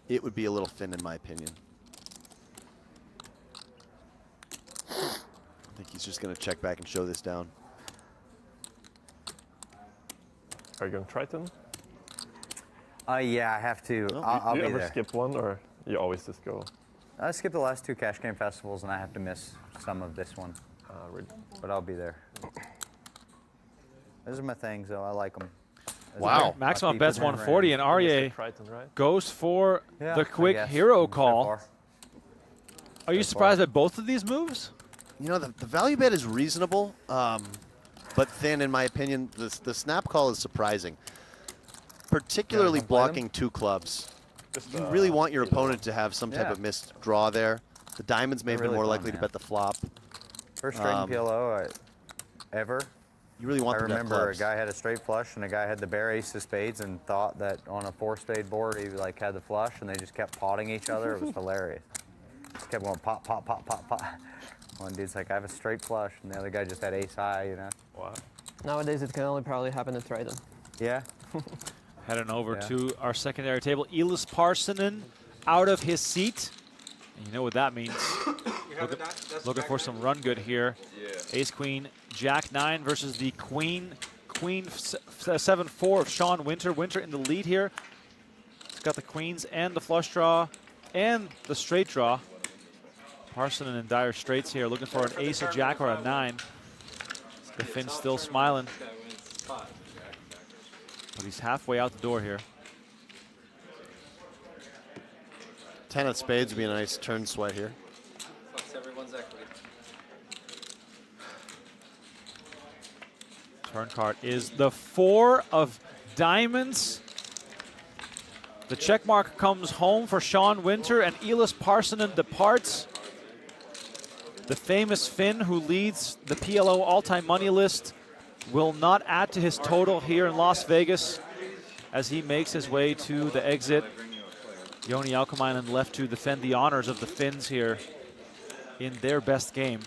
It would be a little thin, in my opinion. think he's just going to check back and show this down. Are you going Triton? Yeah, I have to. I'll Do be you ever there. skip one, or you always just go? I skipped the last 2 cash game festivals, and I have to miss some of this one. But I'll be there. Those are my things, though. I like them. Wow. Maksimov bets 140, and Arieh Triton, right? goes for Yeah, the I quick guess, hero so call. far. Are you surprised at both of these moves? You know, the value bet is reasonable, but thin in my opinion. The snap call is surprising, particularly Yeah, play them? blocking 2 clubs. Just, You really want your either opponent to have some type Yeah. of missed draw there. The diamonds may have They're been really more fun, likely to man. bet the flop. First straight PLO ever. You really want I them to have remember a clubs. guy had a straight flush and a guy had the bare ace of spades and thought that on a 4-spade board he like had the flush and they just kept potting each other. It was hilarious. Just kept going pop, pop, pop, pop, pop. One dude's like, I have a straight flush, and the other guy just had ace high, you know? Wow. Nowadays, it can only probably happen at Triton. Yeah. Heading over Yeah. to our secondary table. Eelis Parssinen out of his seat. And you know what that means. Looking for some run good here. Ace Queen, Jack 9 versus the Queen 7-4 of Sean Winter. Winter in the lead here. He's got the queens and the flush draw and the straight draw. Parssinen in dire straits here, looking for an ace, a jack, or a 9. The Finn still smiling. But he's halfway out the door here. 10 of spades would be a nice turn sweat here. Turn card is the 4 of diamonds. The check mark comes home for Sean Winter, and Eelis Parssinen departs. The famous Finn, who leads the PLO all-time money list, will not add to his total here in Las Vegas as he makes his way to the exit. Joni Alkemainen left to defend the honors of the Finns here in their best game.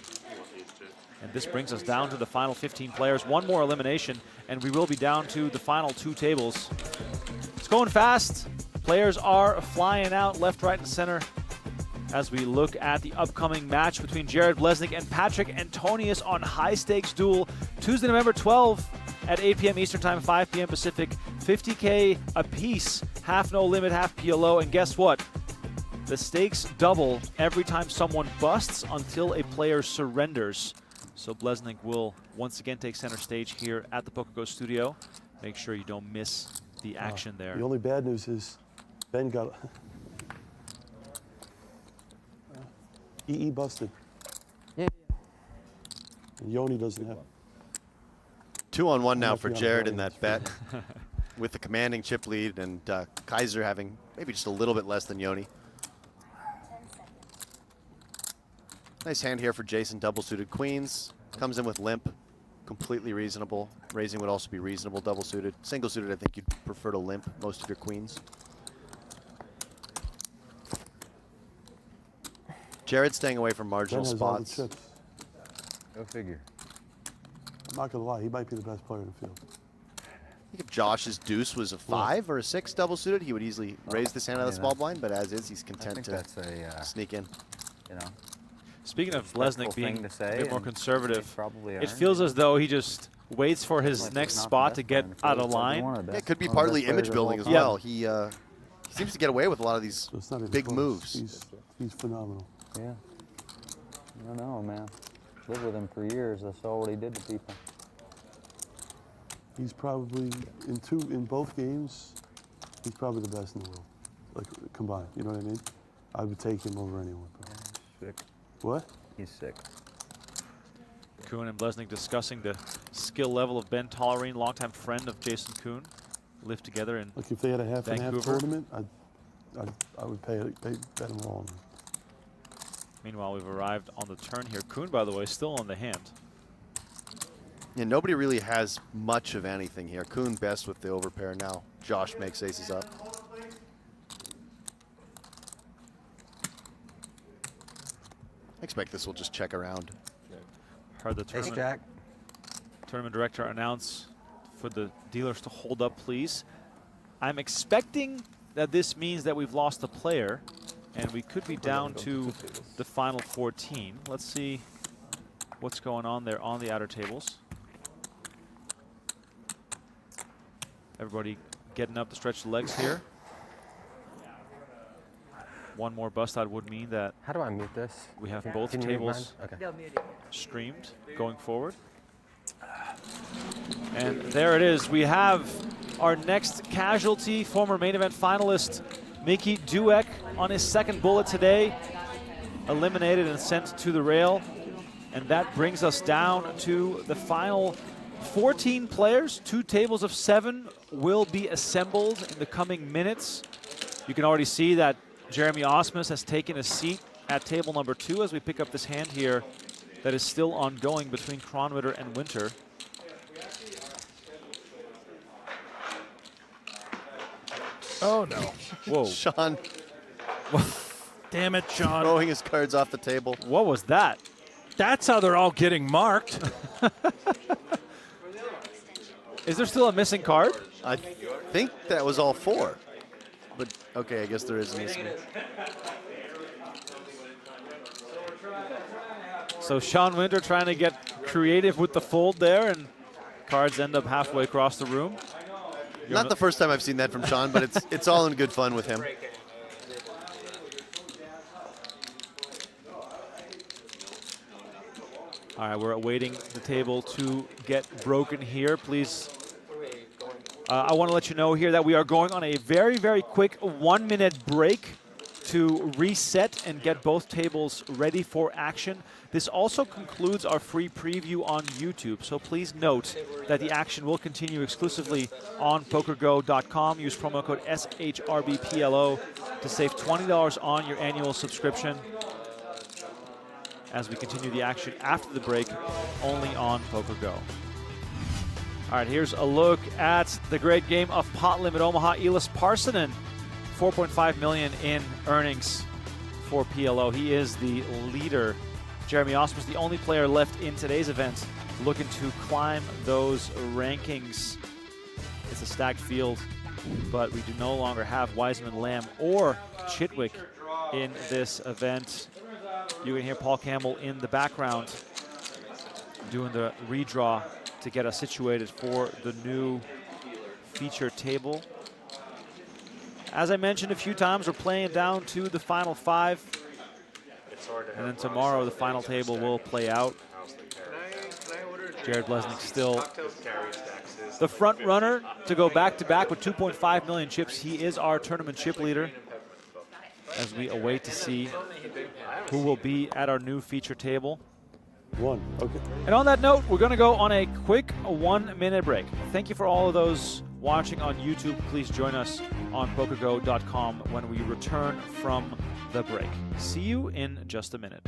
And this brings us down to the final 15 players. One more elimination, and we will be down to the final 2 tables. It's going fast. Players are flying out left, right, and center as we look at the upcoming match between Jared Bleznick and Patrick Antonius on High Stakes Duel, Tuesday, November 12th at 8 p.m. Eastern Time, 5 p.m. Pacific. 50K apiece, half no limit, half PLO. And guess what? The stakes double every time someone busts until a player surrenders. So Bleznick will once again take center stage here at the PokerGO Studio. Make sure you don't miss the action there. The only bad news is Ben got EE busted. Yeah. And Yoni doesn't have. 2-on-1 now Unless for you're on Jared a in that bet, with the commanding chip lead and Kaiser having maybe just a little bit less than Yoni. Nice hand here for Jason, double suited queens. Comes in with limp, completely reasonable. Raising would also be reasonable, double suited. Single suited, I think you'd prefer to limp most of your queens. Jared staying away from Ben marginal has all the spots. chips. Go figure. I'm not gonna lie, he might be the best player in the field. I think if Josh's deuce was a 5 or a 6 double suited, he would easily raise this hand out of the small blind, but as is, he's I content think to that's a, sneak in. you know, Speaking of respectful Bleznick being thing to a say, bit more and conservative, probably it earned. feels as though he just waits for his Like, next not the spot best to player get in the out field, of but line. one of the Yeah, it best- could be one of the partly best image players of building all as time. well. He seems to get away with a lot of these So it's not even big close. moves. He's phenomenal. Yeah. I don't know, man. Lived with him for years. I saw what he did to people. He's probably in both games, he's probably the best in the world, like combined. You know what I mean? I would take him over anyone. Sick. What? He's sick. Koon and Bleznick discussing the skill level of Ben Tollerene, longtime friend of Jason Koon. Lived together in Like if they had a half and half Vancouver. tournament, I would bet them all. Meanwhile, we've arrived on the turn here. Koon, by the way, still on the hand. Yeah, nobody really has much of anything here. Koon best with the overpair now. Josh makes aces up. I expect this will just check around. Heard the Ace tournament, Jack. tournament director announce for the dealers to hold up, please. I'm expecting that this means that we've lost a player, and we could be down to the final 14. Let's see what's going on there on the outer tables. Everybody getting up to stretch the legs here. One more bust out would mean that. How do I mute this? We have both Can you mute tables streamed going forward. And there it is. We have our next casualty, former main event finalist Mickey Doek on his second bullet today, eliminated and sent to the rail. And that brings us down to the final 14 players. 2 tables of 7 will be assembled in the coming minutes. You can already see that Jeremy Osmus has taken a seat at table number 2 as we pick up this hand here that is still ongoing between Kronwitter and Winter. Oh, no. Whoa. Sean Damn it, Sean. throwing his cards off the table. What was that? That's how they're all getting marked. Is there still a missing card? I think that was all 4. But, okay, I guess there is a missing. So Sean Winter trying to get creative with the fold there, and cards end up halfway across the room. Not the first time I've seen that from Sean, but it's all in good fun with him. All right, we're awaiting the table to get broken here. Please, I want to let you know here that we are going on a very, very quick 1-minute break to reset and get both tables ready for action. This also concludes our free preview on YouTube, so please note that the action will continue exclusively on PokerGO.com. Use promo code SHRBPLO to save $20 on your annual subscription as we continue the action after the break only on PokerGO. All right, here's a look at the great game of Pot Limit Omaha. Eelis Parssinen, $4.5 million in earnings for PLO. He is the leader. Jeremy Osmus, the only player left in today's event, looking to climb those rankings. It's a stacked field, but we do no longer have Wiseman, Lamb, or Chitwick in this event. You can hear Paul Campbell in the background doing the redraw to get us situated for the new feature table. As I mentioned a few times, we're playing down to the final 5. And then tomorrow the final table will play out. Jared Bleznick still the front runner to go back-to-back with 2.5 million chips. He is our tournament chip leader as we await to see who will be at our new feature table. 1, okay. And on that note, we're going to go on a quick 1-minute break. Thank you for all of those watching on YouTube. Please join us on PokerGO.com when we return from the break. See you in just a minute.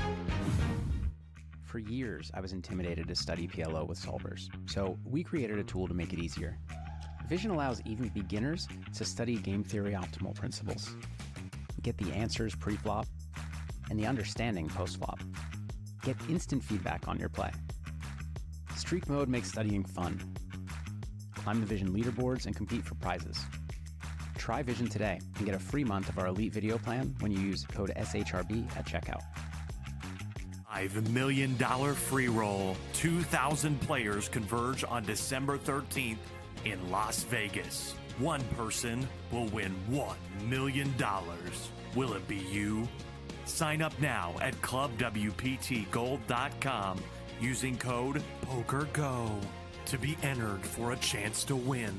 For years, I was intimidated to study PLO with solvers, so we created a tool to make it easier. Vision allows even beginners to study game theory optimal principles, get the answers pre-flop, and the understanding post-flop. Get instant feedback on your play. Streak mode makes studying fun. Climb the Vision leaderboards and compete for prizes. Try Vision today and get a free month of our elite video plan when you use code SHRB at checkout. $5 million free roll. 2,000 players converge on December 13th in Las Vegas. One person will win $1 million. Will it be you? Sign up now at clubwptgold.com using code PokerGO to be entered for a chance to win.